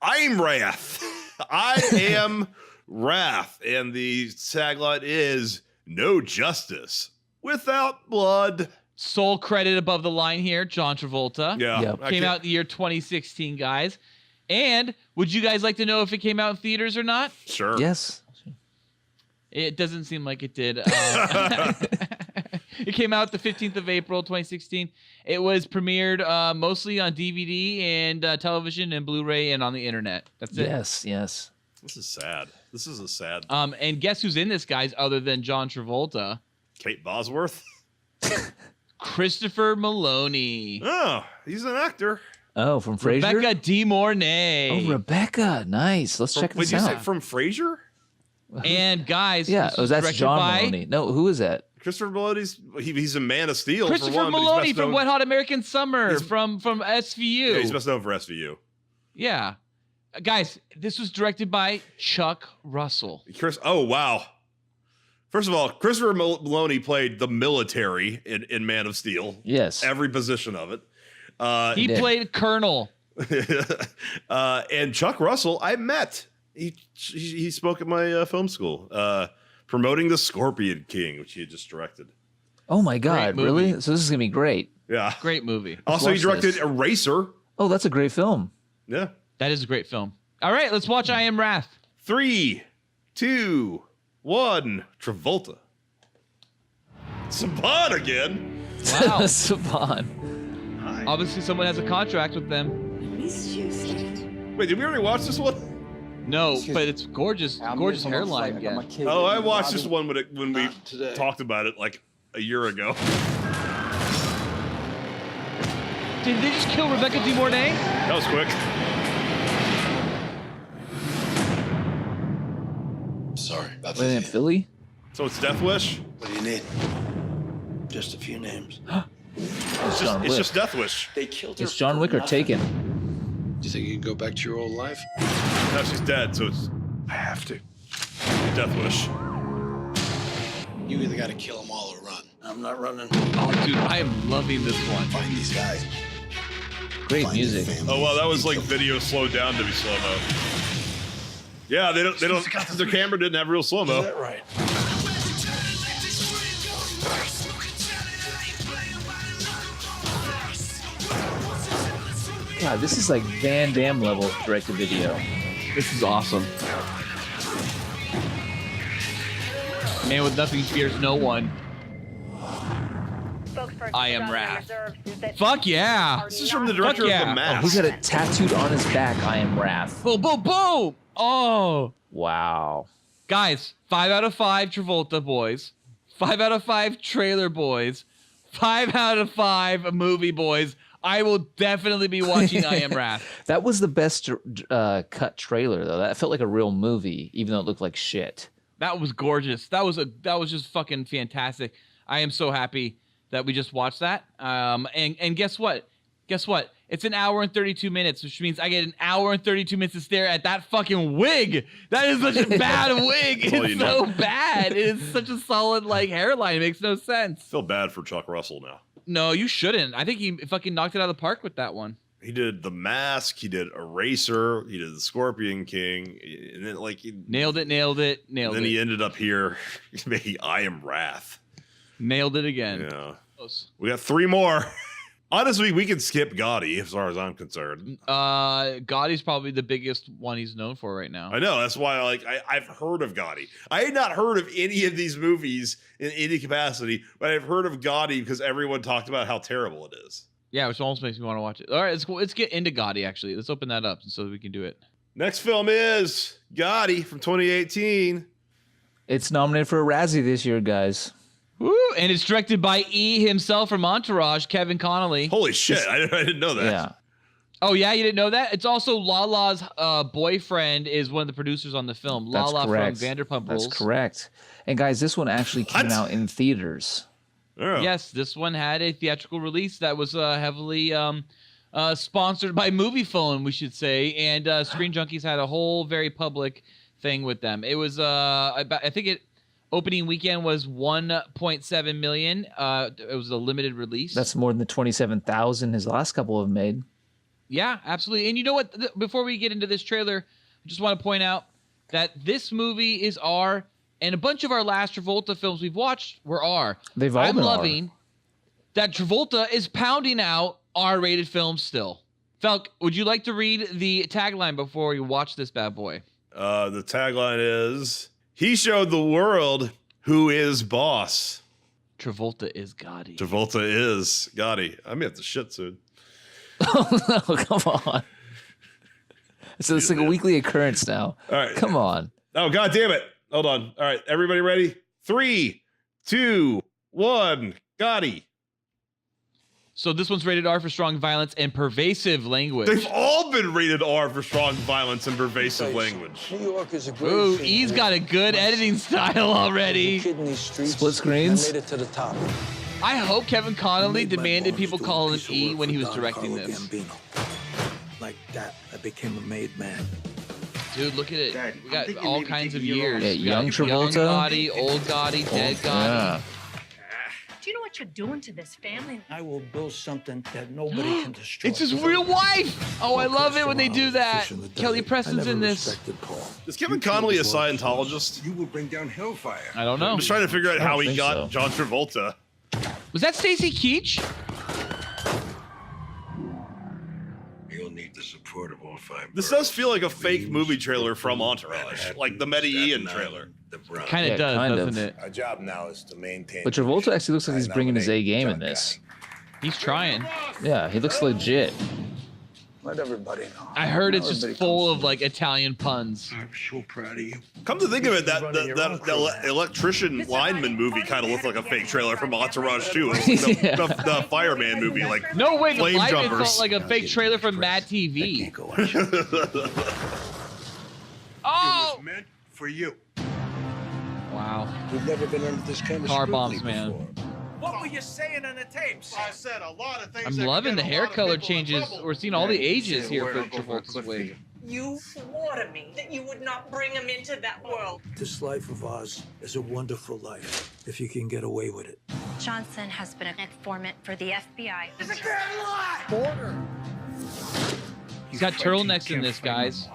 I'm Wrath. I am Wrath. And the tagline is no justice without blood. Sole credit above the line here, John Travolta. Yeah. Yep. Came out in the year 2016, guys. And would you guys like to know if it came out in theaters or not? Sure. Yes. It doesn't seem like it did. It came out the 15th of April, 2016. It was premiered mostly on DVD and television and Blu-ray and on the internet. That's it. Yes. This is sad. This is a sad. And guess who's in this, guys, other than John Travolta? Kate Bosworth. Christopher Maloney. Oh, he's an actor. Oh, from Frasier? Rebecca De Mornay. Oh, Rebecca. Nice. Let's check this out. Wait, you said from Frasier? And guys, that's John Maloney. No, who is that? Christopher Maloney's he's a Man of Steel. Christopher for one, Maloney from Wet Hot American Summer from SVU. Yeah, he's best known for SVU. Yeah. Guys, this was directed by Chuck Russell. Oh, wow. First of all, Christopher Maloney played the military in Man of Steel. Yes. Every position of it. He played Colonel. And Chuck Russell, I met. He spoke at my film school, promoting The Scorpion King, which he had just directed. Oh my God, really? So this is going to be great. Yeah. Great movie. Also, he directed Eraser. Oh, that's a great film. Yeah. That is a great film. All right, let's watch I Am Wrath. 3, 2, 1. Travolta. Saban again. Wow. Saban. Obviously, someone has a contract with them. Wait, did we already watch this one? No, but it's gorgeous. Gorgeous hairline again. Oh, I watched this one when we talked about it like a year ago. Did they just kill Rebecca De Mornay? That was quick. Sorry about Wait, in Philly? So it's Death Wish? What do you need? Just a few names. It's just Death Wish. They killed her. It's John Wick or Taken? Do you think you can go back to your old life? No, she's dead, so it's I have to. Death Wish. You either got to kill them all or run. I'm not running. Oh, dude, I am loving this one. Find these guys. Great music. Oh wow, that was like video slowed down to be slow mo. Yeah, they don't. Their camera didn't have real slow mo. Is that right? God, this is like Van Damme level direct-to-video. This is awesome. Man with nothing fears no one. I Am Wrath. Fuck yeah. This is from the director of The Mask. Oh, he's got it tattooed on his back, I Am Wrath. Boom, boom, boom. Oh. Wow. Guys, 5 out of 5 Travolta boys. 5 out of 5 trailer boys. 5 out of 5 movie boys. I will definitely be watching I Am Wrath. That was the best cut trailer, though. That felt like a real movie, even though it looked like shit. That was gorgeous. That was just fucking fantastic. I am so happy that we just watched that. And guess what? Guess what? It's an hour and 32 minutes, which means I get an hour and 32 minutes to stare at that fucking wig. That is such a bad wig. It's so bad. It is such a solid like hairline. It makes no sense. I feel bad for Chuck Russell now. No, you shouldn't. I think he fucking knocked it out of the park with that one. He did The Mask. He did Eraser. He did The Scorpion King. And then nailed it. Then he ended up here making I Am Wrath. Nailed it again. Yeah. We got 3 more. Honestly, we can skip Gotti as far as I'm concerned. Gotti's probably the biggest one he's known for right now. I know. That's why I've heard of Gotti. I had not heard of any of these movies in any capacity, but I've heard of Gotti because everyone talked about how terrible it is. Yeah, which almost makes me want to watch it. All right, let's get into Gotti, actually. Let's open that up so we can do it. Next film is Gotti from 2018. It's nominated for a Razzie this year, guys. Woo! And it's directed by E himself from Entourage, Kevin Connolly. Holy shit, I didn't know that. Yeah. Oh, yeah? You didn't know that? It's also Lala's boyfriend is one of the producers on the film. That's Lala correct. from Vanderpump Rules. That's correct. And guys, this one actually came out in theaters. Yeah. Yes, this one had a theatrical release that was heavily sponsored by Movie Phone, we should say. And Screen Junkies had a whole very public thing with them. It was, I think opening weekend was 1.7 million. It was a limited release. That's more than the 27,000 his last couple have made. Yeah, absolutely. And you know what? Before we get into this trailer, I just want to point out that this movie is R, and a bunch of our last Travolta films we've watched were R. They've all I'm been loving that Travolta is pounding out R-rated films still. Falk, would you like to read the tagline before we watch this bad boy? The tagline is, he showed the world who is boss. Travolta is Gotti. Travolta is Gotti. I may have to shit soon. Oh, no, come on. So it's like a weekly occurrence now. All right. Come on. Oh, God damn it. Hold on. All right. Everybody ready? 3, 2, 1. Gotti. So this one's rated R for strong violence and pervasive language. They've all been rated R for strong violence and pervasive language. New York is a great Ooh, city. he's got a good editing style already. Kid in these streets, Split screens? I made it to the top. I hope Kevin Connolly demanded people call him E when he was directing this. Gambino. Like that, I became a made man. Dude, look at it. Dad, We got I'm thinking all maybe kinds of taking you years. Yeah, We got young Travolta. Young Gotti, old Gotti, dead Gotti. Yeah. Do you know what you're doing to this family? I will build something that nobody can destroy. It's his real wife. Oh, I love it when they do that. Kelly Preston's in this. Is Kevin Connolly a Scientologist? You will bring down hellfire. I don't know. I'm just trying to figure out how he think got so. John Travolta. Was that Stacy Keach? You'll need the support of all 5. This does feel like a fake movie trailer from Entourage, like the Medellin trailer. Kind of Yeah, does, kind of. doesn't it? Our job now is to maintain. But Travolta actually looks like he's bringing his A game in this. He's trying. Yeah, he looks legit. Let everybody know. I heard it's just Everybody full comes of like Italian puns. I'm so proud of you. Come to think of it, that Running your own crew now. electrician lineman movie kind of looked like a fake trailer from Entourage too. It was like the fireman movie, like No way, the flame live it jumpers. felt like a fake trailer from Mad TV. Oh! It was meant for you. Wow. We've never been under this kind of Car scrutiny bombs, man. before. What were you saying on the tapes? I said a lot of things. I'm that loving could the get a hair lot of color people in changes. trouble. We're seeing all the ages Say a here word, for I'll go for a Travolta's cliff wig. figure. You swore to me that you would not bring him into that world. This life of ours is a wonderful life if you can get away with it. Johnson has been an informant for the FBI. It's a good lie! Border. He's got turtlenecks in this, guys.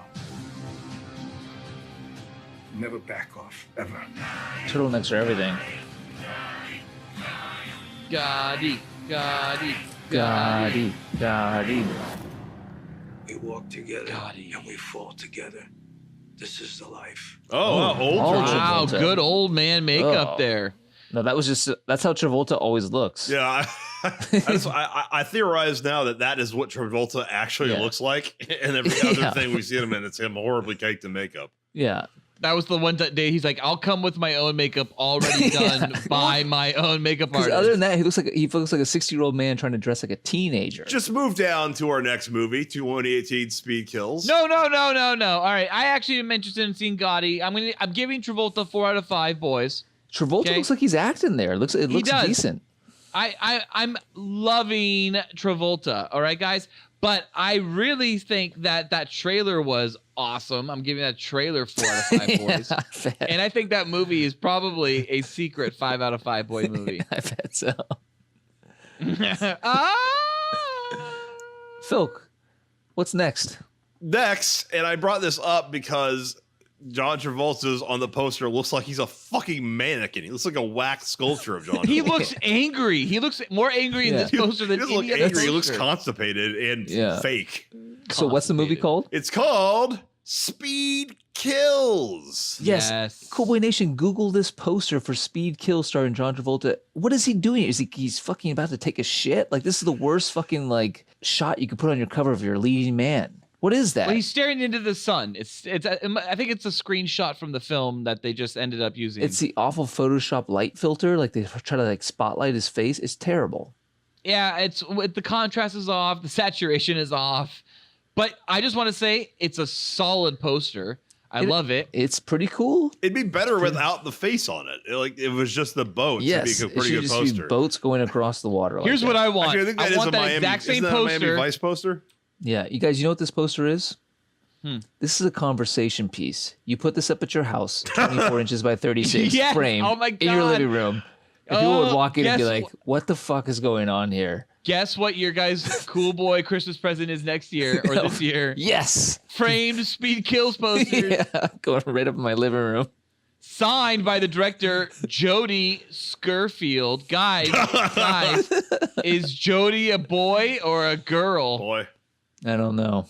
Never back off, ever. Turtlenecks are everything. Gotti, Gotti, Gotti, Gotti. We walk together Gotti. and we fall together. This is the life. Oh, wow, old Oh, Travolta. Wow, Travolta. good old man makeup Oh. there. No, that was just, that's how Travolta always looks. Yeah, I theorize now that is what Travolta actually Yeah. looks like, and every other Yeah. thing we see him in, it's him horribly caked in makeup. Yeah. That was the one day he's like, I'll come with my own makeup already done by my own makeup Because artist. other than that, he looks like a 60-year-old man trying to dress like a teenager. Just move down to our next movie, 2018 Speed Kills. No. All right, I actually am interested in seeing Gotti. I'm giving Travolta 4 out of 5, boys. Travolta Okay. looks like he's acting there. It looks does. decent. I'm loving Travolta. All right, guys. But I really think that trailer was awesome. I'm giving that trailer 4 out of 5 boys. I bet. And I think that movie is probably a secret 5 out of 5 boy movie. I bet so. Ah! Phil, what's next? Next, and I brought this up because John Travolta's on the poster looks like he's a fucking mannequin. He looks like a wax sculpture of John Travolta. He looks angry. He looks more angry in this poster He than doesn't look any other angry. He looks poster. constipated and fake. So what's the movie called? It's called Speed Kills. Yes. Cool Boy Nation, Google this poster for Speed Kill starring John Travolta. What is he doing? He's fucking about to take a shit? Like, this is the worst fucking, like, shot you could put on your cover of your leading man. What is that? Well, he's staring into the sun. I think it's a screenshot from the film that they just ended up using. It's the awful Photoshop light filter. Like, they try to, like, spotlight his face. It's terrible. Yeah, the contrast is off, the saturation is off. But I just want to say it's a solid poster. I love it. It's pretty cool. It'd be better without the face on it. Like it was just the boats. Yes, it'd be a pretty it should good just poster. be boats going across the water. Here's what I want. Actually, I think that I is want a that Miami, exact same isn't that a poster. Miami Vice poster. Yeah, you guys, you know what this poster is? This is a conversation piece. You put this up at your house, 24 inches by 36 Yes! frame Oh my in your God! living room. And people would walk in and be guess like, what the fuck is going on here? Guess what your guys' cool boy Christmas present is next year or this year? Yes. Framed Speed Kills posters. Yeah, going right up in my living room. Signed by the director Jody Skurfield. Guys, is Jody a boy or a girl? Boy. I don't know.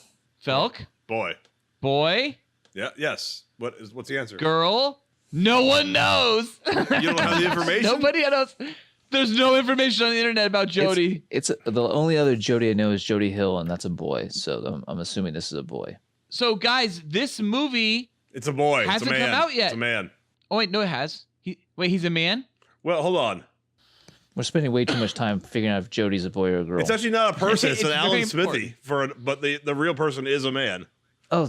Felk? Boy. Boy? Yeah. Yes. What's the answer? Girl? No one knows. You don't have the information? Nobody knows. There's no information on the internet about Jody. It's the only other Jody I know is Jody Hill, and that's a boy. So I'm assuming this is a boy. So, guys, this movie It's a boy. hasn't it's a man. come out yet. It's a man. Oh, wait, no, it has. He's a man? Well, hold on. We're spending way too much time figuring out if Jody's a boy or a girl. It's actually not a person. It's, It's an Alan very Smithy. But the real person is a man. Oh,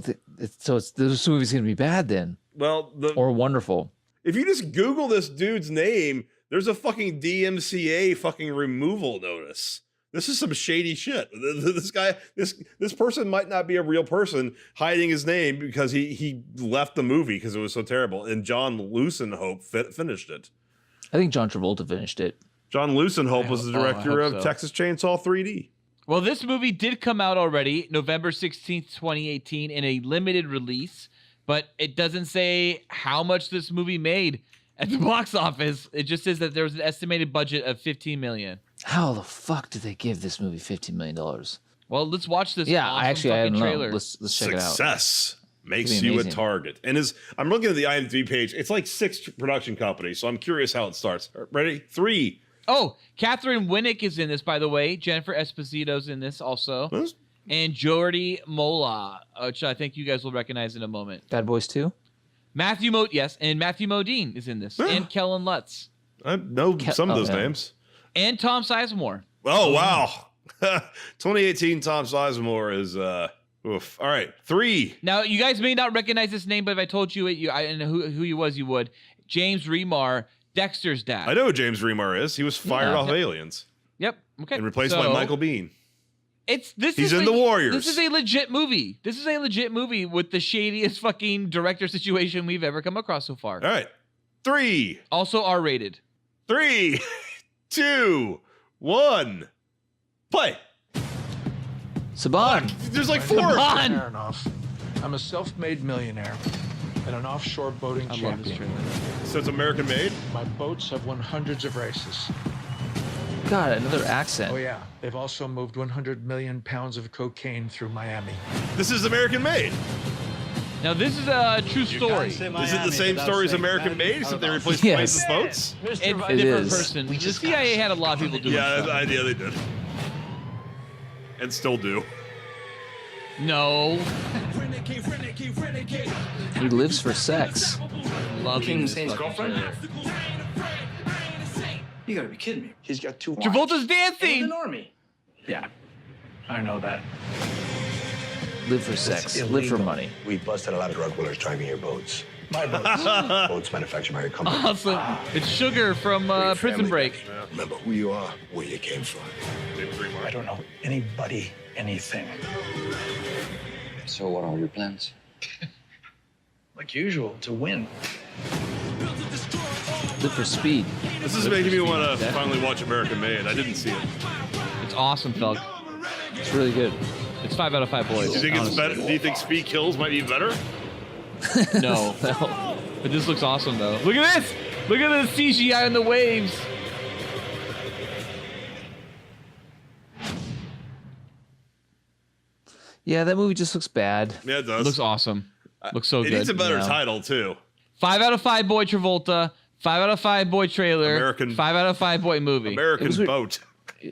so this movie's gonna be bad then, Well, or wonderful. if you just Google this dude's name, there's a fucking DMCA fucking removal notice. This is some shady shit. This guy, this person might not be a real person hiding his name because he left the movie because it was so terrible. And John Lucenhope finished it. I think John Travolta finished it. John Lucenhope was the director of so. Texas Chainsaw 3D. Well, this movie did come out already, November 16th, 2018, in a limited release, but it doesn't say how much this movie made at the box office. It just says that there was an estimated budget of $15 million. How the fuck did they give this movie $15 million? Well, let's watch this. Yeah, awesome I fucking don't know. trailer. Let's check it out. Success makes It's gonna be you a amazing. target. And I'm looking at the IMDb page. It's like 6 production companies, so I'm curious how it starts. Ready? 3. Oh, Catherine Winnick is in this, by the way. Jennifer Esposito's in this also. And Jordi Mola, which I think you guys will recognize in a moment. Bad Boys 2? Matthew Modine is in this. And Kellen Lutz. I know some of those names. And Tom Sizemore. Oh, wow. 2018 Tom Sizemore is, oof. All right, 3. Now, you guys may not recognize this name, but if I told you and who he was, you would. James Remar, Dexter's dad. I know who James Remar is. He was fired off Aliens. Yep. Okay. And replaced by Michael Biehn. He's in The Warriors. This is a legit movie. This is a legit movie with the shadiest fucking director situation we've ever come across so far. All right, 3. Also R-rated. 3, 2, 1, play. Saban. There's like 4. Fair enough. I'm a self-made millionaire and an offshore boating champion. So it's American made? My boats have won hundreds of races. God, another accent. Oh yeah, they've also moved 100 million pounds of cocaine through Miami. This is American made. Now, this is a true story. Is it the same story as American made, except they replaced planes with boats? It's a It different is. person. The CIA had a lot of people doing Yeah, stuff. they did. And still do. No. He lives for sex. Love King this Hussein's fucking girlfriend? trailer. You gotta be kidding me. He's got 2 Travolta's dancing. An army. Yeah, I know that. Live for sex. Live for money. We busted a lot of drug dealers driving your boats. My boats. Boats manufactured by your company. Awesome. It's Sugar from Prison Break. Remember who you are, where you came from. I don't know anybody, anything. So what are your plans? Like usual, to win. Live for speed. This is making me want to finally watch American Made. I didn't see it. It's awesome, Felk. It's really good. It's 5 out of 5 boys. Do you think it's honestly. better? Do you think Speed Kills might be better? No. No. But this looks awesome, though. Look at this! Look at the CGI in the waves! Yeah, that movie just looks bad. Yeah, it does. Looks awesome. Looks so It good. needs a better Yeah. title too. 5 out of 5 boy Travolta. 5 out of 5 boy trailer. American- 5 out of 5 boy movie. American was weird. Boat.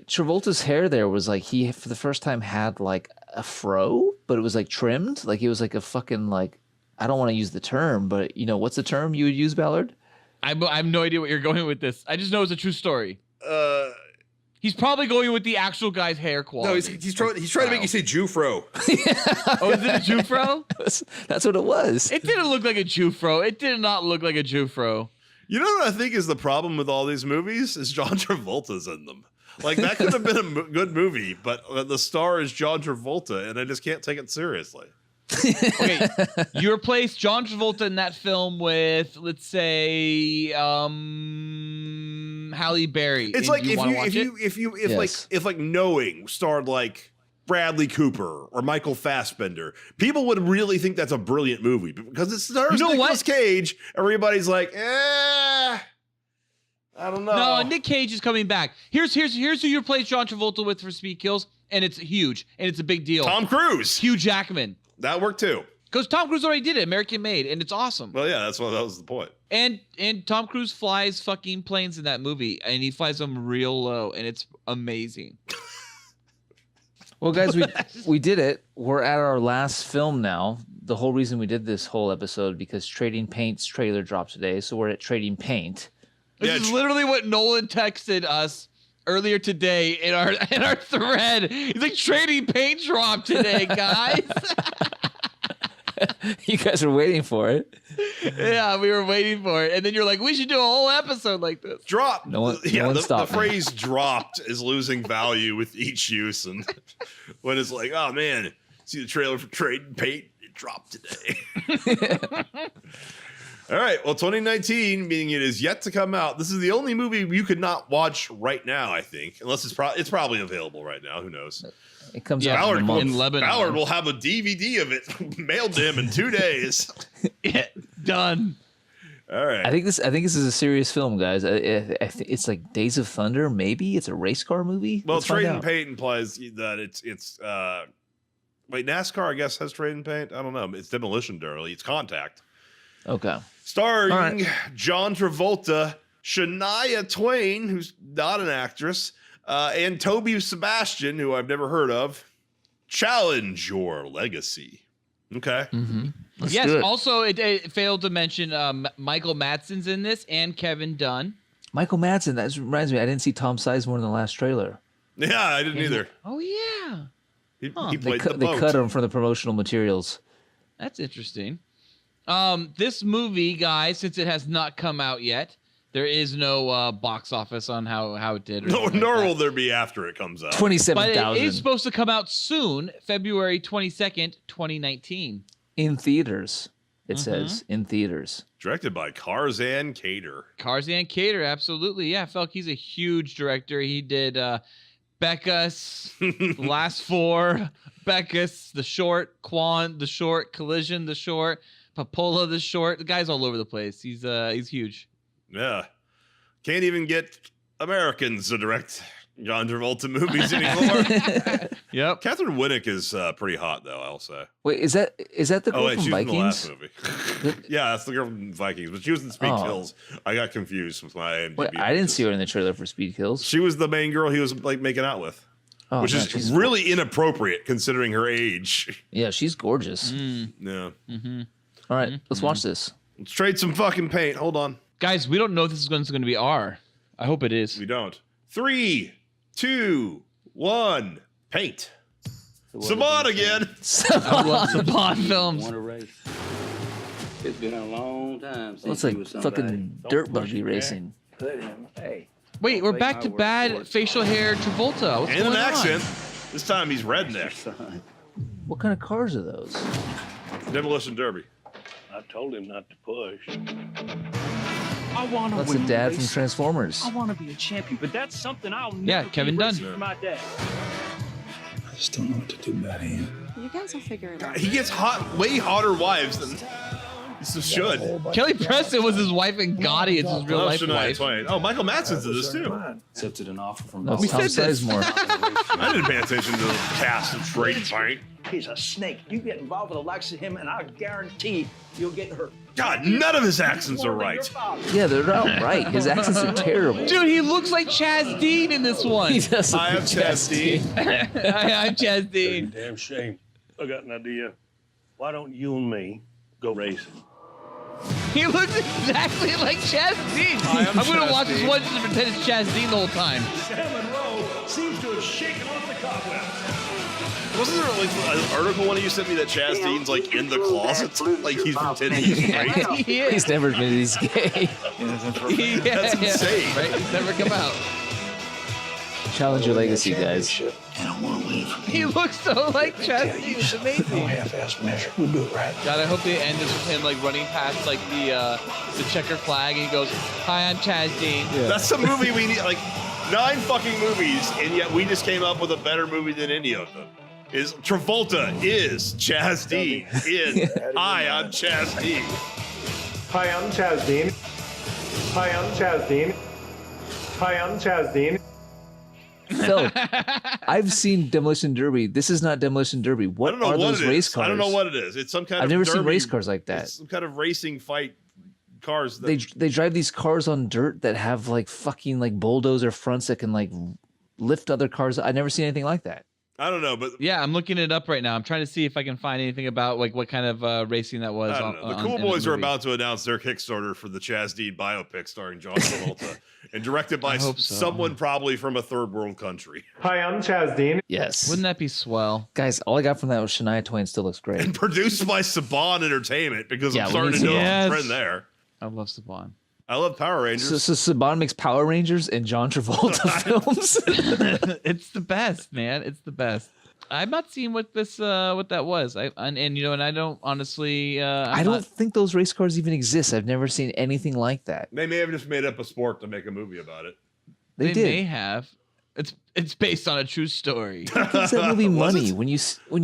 Travolta's hair there was like he for the first time had like a fro, but it was like trimmed. Like he was like a fucking like I don't want to use the term, but you know what's the term you would use, Ballard? I have no idea what you're going with this. I just know it's a true story. He's probably going with the actual guy's hair quality. No, he's trying to make you say Jufro. Oh, is it a Jufro? That's what it was. It didn't look like a Jufro. It did not look like a Jufro. You know what I think is the problem with all these movies? Is John Travolta's in them. Like, that could have been a good movie, but the star is John Travolta, and I just can't take it seriously. Okay, you replace John Travolta in that film with, let's say, Halle Berry. It's like if Knowing starred like Bradley Cooper or Michael Fassbender, people would really think that's a brilliant movie, but because it stars Nicolas Cage, everybody's like, I don't know. No, Nick Cage is coming back. Here's who you replace John Travolta with for Speed Kills, and it's huge, and it's a big deal. Tom Cruise. Hugh Jackman. That worked too. Because Tom Cruise already did it, American Made, and it's awesome. Well, yeah, that was the point. And Tom Cruise flies fucking planes in that movie, and he flies them real low, and it's amazing. Well, guys, we did it. We're at our last film now. The whole reason we did this whole episode because Trading Paint's trailer dropped today, so we're at Trading Paint. This is literally what Nolan texted us earlier today in our thread. He's like, Trading Paint dropped today, guys. You guys are waiting for it. Yeah, we were waiting for it. And then you're like, we should do a whole episode like this. Drop. No one stopped. The phrase dropped is losing value with each use. And when it's like, oh, man, see the trailer for Trading Paint? It dropped today. All right. Well, 2019, meaning it is yet to come out. This is the only movie you could not watch right now, I think, unless it's probably available right now. Who knows? It comes out in Lebanon. Ballard will have a DVD of it mailed to him in 2 days. Yeah, done. All right. I think this is a serious film, guys. It's like Days of Thunder. Maybe it's a race car movie. Well, Trading Paint implies that it's wait, NASCAR I guess has Trading Paint. I don't know. It's Demolition Derby. It's Contact. Okay. Starring John Travolta, Shania Twain, who's not an actress, and Toby Sebastian, who I've never heard of. Challenge Your Legacy. Okay. Mm-hmm. Yes. Also, it failed to mention Michael Madsen's in this and Kevin Dunn. Michael Madsen. That reminds me. I didn't see Tom Sizemore in the last trailer. Yeah, I didn't either. Oh yeah. He played the boat. They cut him from the promotional materials. That's interesting. This movie, guys, since it has not come out yet, there is no box office on how it did. Nor will there be after it comes out. 27,000. But it is supposed to come out soon, February 22nd, 2019. In theaters, it says. In theaters. Directed by Tarzan Cater. Tarzan Cater, absolutely. Yeah, I felt like he's a huge director. He did Becca's, Last Four, Becca's, The Short, Quan, The Short, Collision, The Short, Papola, The Short. The guy's all over the place. He's huge. Yeah. Can't even get Americans to direct John Travolta movies anymore. Yep. Catherine Winnick is pretty hot, though, I'll say. Wait, is that the girl from she was in the last Vikings? movie. Yeah, that's the girl from Vikings, but she was in Speed Kills. I got confused with my IMDb. Wait, I didn't see her in the trailer for Speed Kills. She was the main girl he was like making out with. Oh, which is really inappropriate considering her age. Yeah, she's gorgeous. Yeah. Mm-hmm. All right, let's watch this. Let's trade some fucking paint. Hold on. Guys, we don't know if this is going to be R. I hope it is. We don't. 3, 2, 1, paint. Saban again. I love Saban films. Want a race? It's been a long time since Looks you like was somebody. fucking dirt buggy racing. Put him. Hey. Wait, we're back to bad facial hair Travolta. What's And going an accent. on? This time he's redneck. What kind of cars are those? Demolition Derby. I told him not to push. I want to That's win the dad the from race. Transformers. I want to be a champion, but that's something I'll never Yeah, Kevin be Dunn. racing for my dad. I just don't know what to do about him. You guys will figure it out. He gets way hotter wives than this should. Kelly Preston was his wife in Gotti. It's his real life Shania wife. Twain. Oh, Michael Madsen's in this too. Accepted an offer from No, We Tom said this. Sizemore. I didn't pay attention to the cast of Trading Paint. He's a snake. You get involved with the likes of him, and I guarantee you'll get hurt. God, none of his accents are right. Yeah, they're not right. His accents are terrible. Dude, he looks like Chaz Dean in this one. He does look I am like Chaz Dean. I'm Chaz Dean. Damn shame. I got an idea. Why don't you and me go racing? He looks exactly like Chaz Dean. I'm going to watch this one just to pretend it's Chaz Dean the whole time. Sam Monroe seems to have shaken off the cobwebs. Wasn't there like an article when you sent me that Chaz Dean's like in the closet? Like he's pretending he's straight? He's never admitted he's gay. That's insane. Right? He's never come out. Challenge your legacy, guys. He looks so like Chaz. It's amazing. No half-assed measure. We'll do it right. God, I hope they end this with him like running past like the checker flag, and he goes, "Hi, I'm Chaz Dean." Yeah. That's the movie we need. Like 9 fucking movies, and yet we just came up with a better movie than any of them. Is Travolta is Chaz Dean in Hi, I'm Chaz Dean. Hi, I'm Chaz Dean. Hi, I'm Chaz Dean. Hi, I'm Chaz Dean. Phil, I've seen Demolition Derby. This is not Demolition Derby. What are those race cars? I don't know what it is. It's some kind of I've never derby. seen race cars like that. It's some kind of racing fight cars. That... They drive these cars on dirt that have like fucking like bulldozer fronts that can like lift other cars. I've never seen anything like that. I don't know, but yeah, I'm looking it up right now. I'm trying to see if I can find anything about like what kind of racing that was. I don't know. The Cool Boys are about to announce their Kickstarter for the Chaz Dean biopic starring John Travolta and directed by someone probably from a third world country. Hi, I'm Chaz Dean. Yes. Wouldn't that be swell? Guys, all I got from that was Shania Twain still looks great. And produced by Saban Entertainment because I'm starting to know a trend there. I love Saban. I love Power Rangers. So Saban makes Power Rangers and John Travolta films. It's the best, man. It's the best. I'm not seeing what this what that was. And I don't honestly. I don't think those race cars even exist. I've never seen anything like that. They may have just made up a sport to make a movie about it. They may have. It's based on a true story. What gives that movie money? When you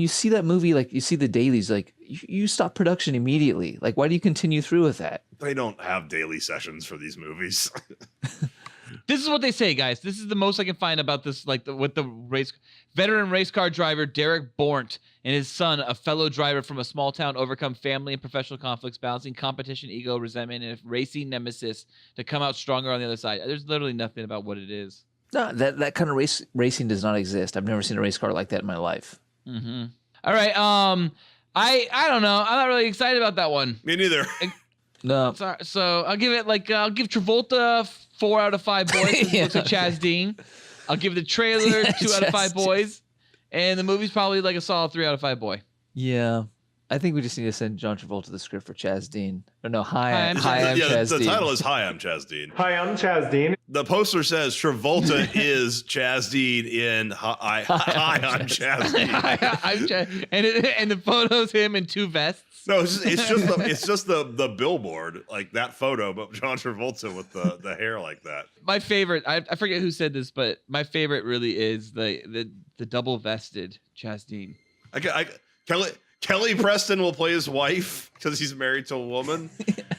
see that movie, like you see the dailies, like you stop production immediately. Like why do you continue through with that? They don't have daily sessions for these movies. This is what they say, guys. This is the most I can find about this, like with the veteran race car driver Derek Bornt and his son, a fellow driver from a small town, overcome family and professional conflicts, balancing competition, ego, resentment, and a racing nemesis to come out stronger on the other side. There's literally nothing about what it is. No, that kind of racing does not exist. I've never seen a race car like that in my life. Mm-hmm. All right. I don't know. I'm not really excited about that one. Me neither. No. So I'll give it I'll give Travolta 4 out of 5 boys. Yeah. Looks like Chaz Dean. I'll give the trailer 2 out of 5 boys, and the movie's probably like a solid 3 out of 5 boy. Yeah. I think we just need to send John Travolta the script for Chaz Dean. Or no, Hi, I'm Chaz Dean. The title is Hi, I'm Chaz Dean. Hi, I'm Chaz Dean. The poster says Travolta is Chaz Dean in Hi, I'm Chaz Dean. And the photo's him in 2 vests. No, it's just the billboard, like that photo, but John Travolta with the hair like that. My favorite, I forget who said this, but my favorite really is the double vested Chaz Dean. Kelly Preston will play his wife because he's married to a woman,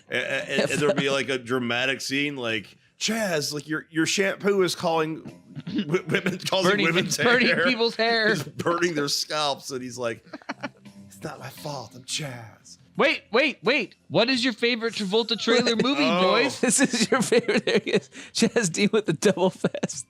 and there'll be like a dramatic scene like Chaz, like your shampoo is burning people's hair, he's burning their scalps, and he's like, it's not my fault, I'm Chaz. Wait. What is your favorite Travolta trailer movie, boys? This is your favorite. There he is. Chaz Dean with the double vest.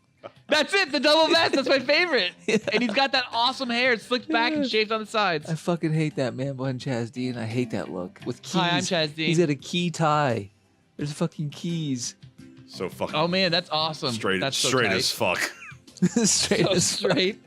That's it, the double vest. That's my favorite. Yeah. And he's got that awesome hair. It's slicked back and shaved on the sides. I fucking hate that man behind Chaz Dean. I hate that look. With keys. Hi, I'm Chaz Dean. He's got a key tie. There's fucking keys. So fucking. Oh man, that's awesome. Straight as fuck. straight.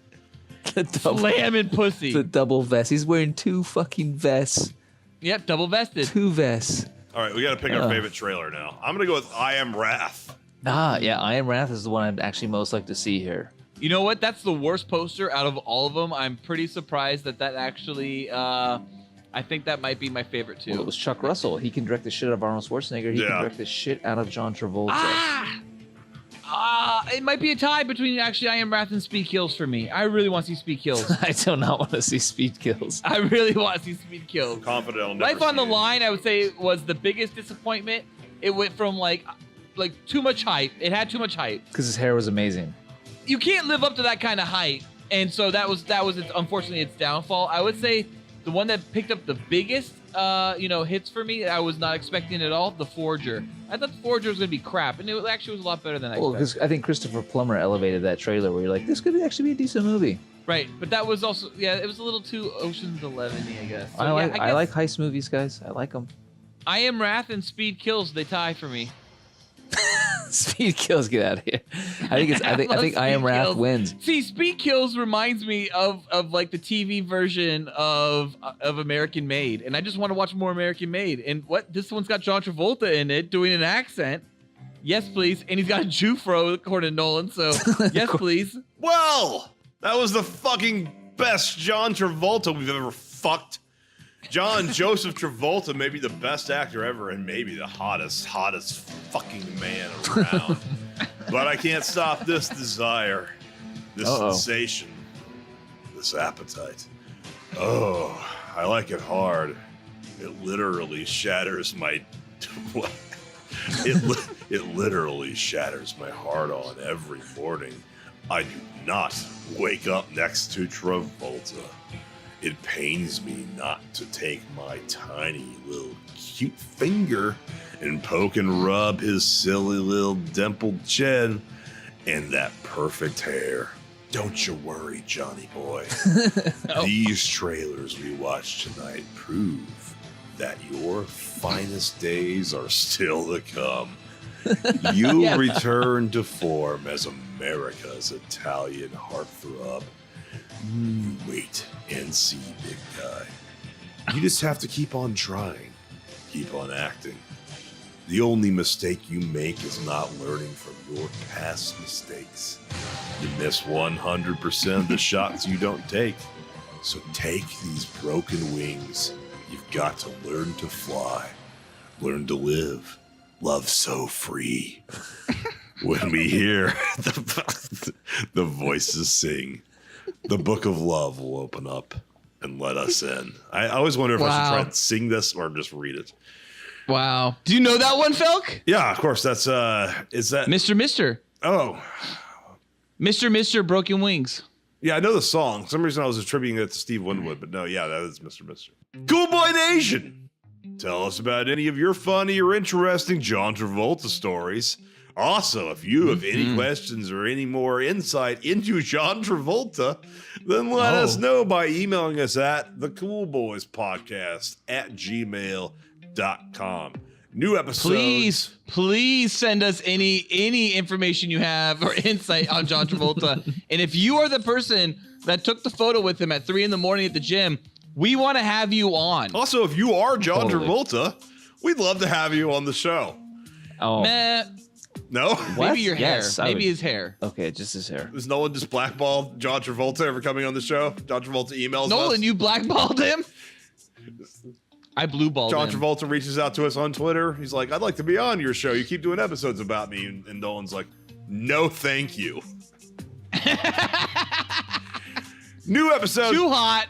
The double, slamming pussy. The double vest. He's wearing 2 fucking vests. Yep, double vested. 2 vests. All right, we got to pick our favorite trailer now. I'm gonna go with I Am Wrath. Yeah, I Am Wrath is the one I'd actually most like to see here. You know what? That's the worst poster out of all of them. I'm pretty surprised that actually. I think that might be my favorite too. Well, it was Chuck Russell. He can direct the shit out of Arnold Schwarzenegger. He can direct the shit out of John Travolta. It might be a tie between actually I Am Wrath and Speed Kills for me. I really want to see Speed Kills. I do not want to see Speed Kills. I really want to see Speed Kills. Confident I'll never Life on the see it. Line, I would say, was the biggest disappointment. It went from like too much hype. It had too much hype. Because his hair was amazing. You can't live up to that kind of hype, and so that was unfortunately its downfall. I would say the one that picked up the biggest hits for me, I was not expecting at all, The Forger. I thought The Forger was going to be crap, and it actually was a lot better than I expected. Well, because I think Christopher Plummer elevated that trailer where you're like, this could actually be a decent movie. Right, but that was also, it was a little too Ocean's 11-y, I guess. So, I like heist movies, guys. I like them. I Am Wrath and Speed Kills, they tie for me. Speed kills. Get out of here. I think I Am Wrath wins. See, Speed Kills reminds me of like the TV version of American Made, and I just want to watch more American Made. And this one's got John Travolta in it doing an accent. Yes, please. And he's got a Jufro, according to Nolan. So yes, please. Well, that was the fucking best John Travolta we've ever fucked. John Joseph Travolta may be the best actor ever and maybe the hottest fucking man around. But I can't stop this desire, this sensation, this appetite. Oh, I like it hard. It literally shatters my... It literally shatters my heart on every morning. I do not wake up next to Travolta. It pains me not to take my tiny little cute finger and poke and rub his silly little dimpled chin and that perfect hair. Don't you worry, Johnny boy. These trailers we watched tonight prove that your finest days are still to come. You'll return to form as America's Italian heartthrob. You wait and see, big guy. You just have to keep on trying, keep on acting. The only mistake you make is not learning from your past mistakes. You miss 100% of the shots you don't take. So take these broken wings. You've got to learn to fly, learn to live, love so free. When we hear the voices sing, the book of love will open up and let us in. I always wonder if I should try and sing this or just read it. Wow. Do you know that one, Felk? Yeah, of course. That's is that Mr. Oh. Mr. Broken Wings. Yeah, I know the song. For some reason I was attributing it to Steve Winwood, but no, yeah, that is Mr. Cool Boy Nation! Tell us about any of your funny or interesting John Travolta stories. Also, if you have any questions or any more insight into John Travolta, then let us know by emailing us at thecoolboyspodcast@gmail.com. New episodes. Please send us any information you have or insight on John Travolta. And if you are the person that took the photo with him at 3 a.m. at the gym, we want to have you on. Also, if you are John Travolta, we'd love to have you on the show. Oh. Meh. No? What? Maybe your hair. Yes, Maybe his hair. Okay, just his hair. Does Nolan just blackball John Travolta ever coming on the show? John Travolta emails us. Nolan, you blackballed him? I blue-balled John him. Travolta reaches out to us on Twitter. He's like, I'd like to be on your show. You keep doing episodes about me. And Nolan's like, no, thank you. New episode. Too hot.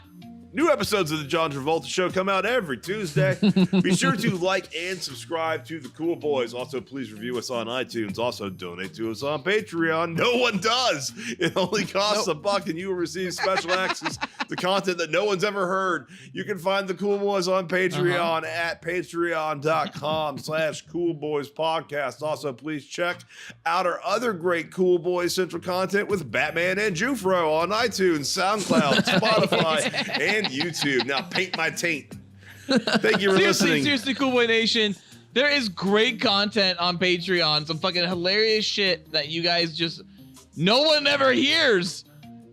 New episodes of the John Travolta Show come out every Tuesday. Be sure to like and subscribe to the Cool Boys. Also, please review us on iTunes. Also, donate to us on Patreon. No one does. It only costs $1, and you will receive special access to content that no one's ever heard. You can find the Cool Boys on Patreon at patreon.com/coolboyspodcast. Also, please check out our other great Cool Boys Central content with Batman and Jufro on iTunes, SoundCloud, Spotify, and YouTube. Now paint my taint. Thank you for listening. Seriously, Cool Boy Nation. There is great content on Patreon. Some fucking hilarious shit that you guys just no one ever hears.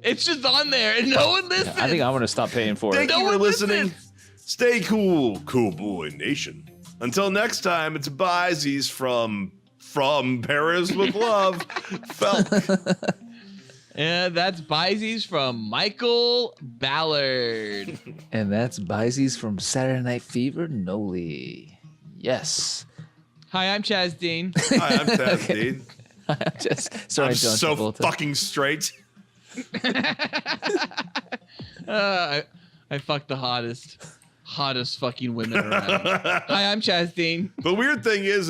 It's just on there and no one listens. I think I'm gonna stop paying for it. Thank you for listening. Stay cool, Cool Boy Nation. Until next time, it's Byzies from Paris with Love. Felk. Yeah, that's Byzies from Michael Ballard. And that's Byzies from Saturday Night Fever, Noli. Yes. Hi, I'm Chaz Dean. Hi, I'm Chaz Dean. Sorry, I'm John so Travolta. fucking straight. I fucked the hottest fucking women around. Hi, I'm Chaz Dean. The weird thing is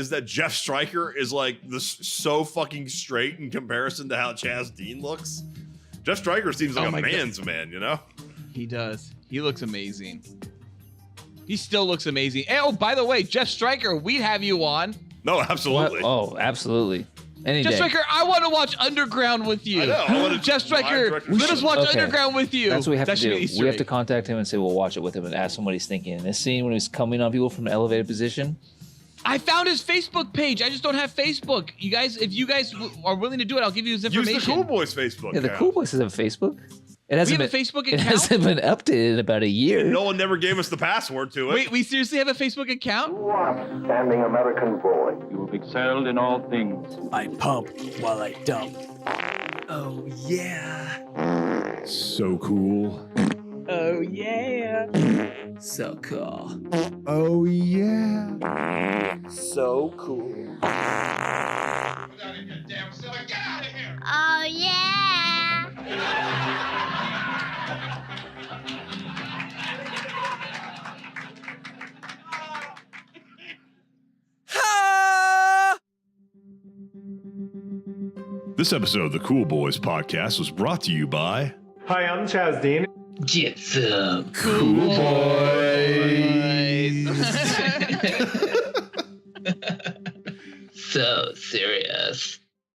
that Jeff Stryker is like so fucking straight in comparison to how Chaz Dean looks. Jeff Stryker seems like a man's man, you know? He does. He looks amazing. He still looks amazing. And, oh, by the way, Jeff Stryker, we'd have you on. No, absolutely. Oh, absolutely. Any Jeff day. Stryker, I want to watch Underground with you. I know. Jeff Stryker, let us watch Underground with you. That's what we have to do. Easter We have egg. to contact him and say we'll watch it with him and ask him what he's thinking. In this scene when he's coming on people from an elevated position, I found his Facebook page. I just don't have Facebook. You guys, if you guys are willing to do it, I'll give you his information. Use the Cool Boys Facebook. Yeah, the Cool Boys have a Facebook. We have a Facebook account? It hasn't been updated in about a year. No one never gave us the password to it. Wait, we seriously have a Facebook account? Standing American boy. You have excelled in all things. I pump while I dump. Oh, yeah. So cool. Oh, yeah. So cool. Oh, yeah. So cool. Oh, yeah. This episode of the Cool Boys podcast was brought to you by... Hi, I'm Chaz Dean. Get some Cool Boys. So serious.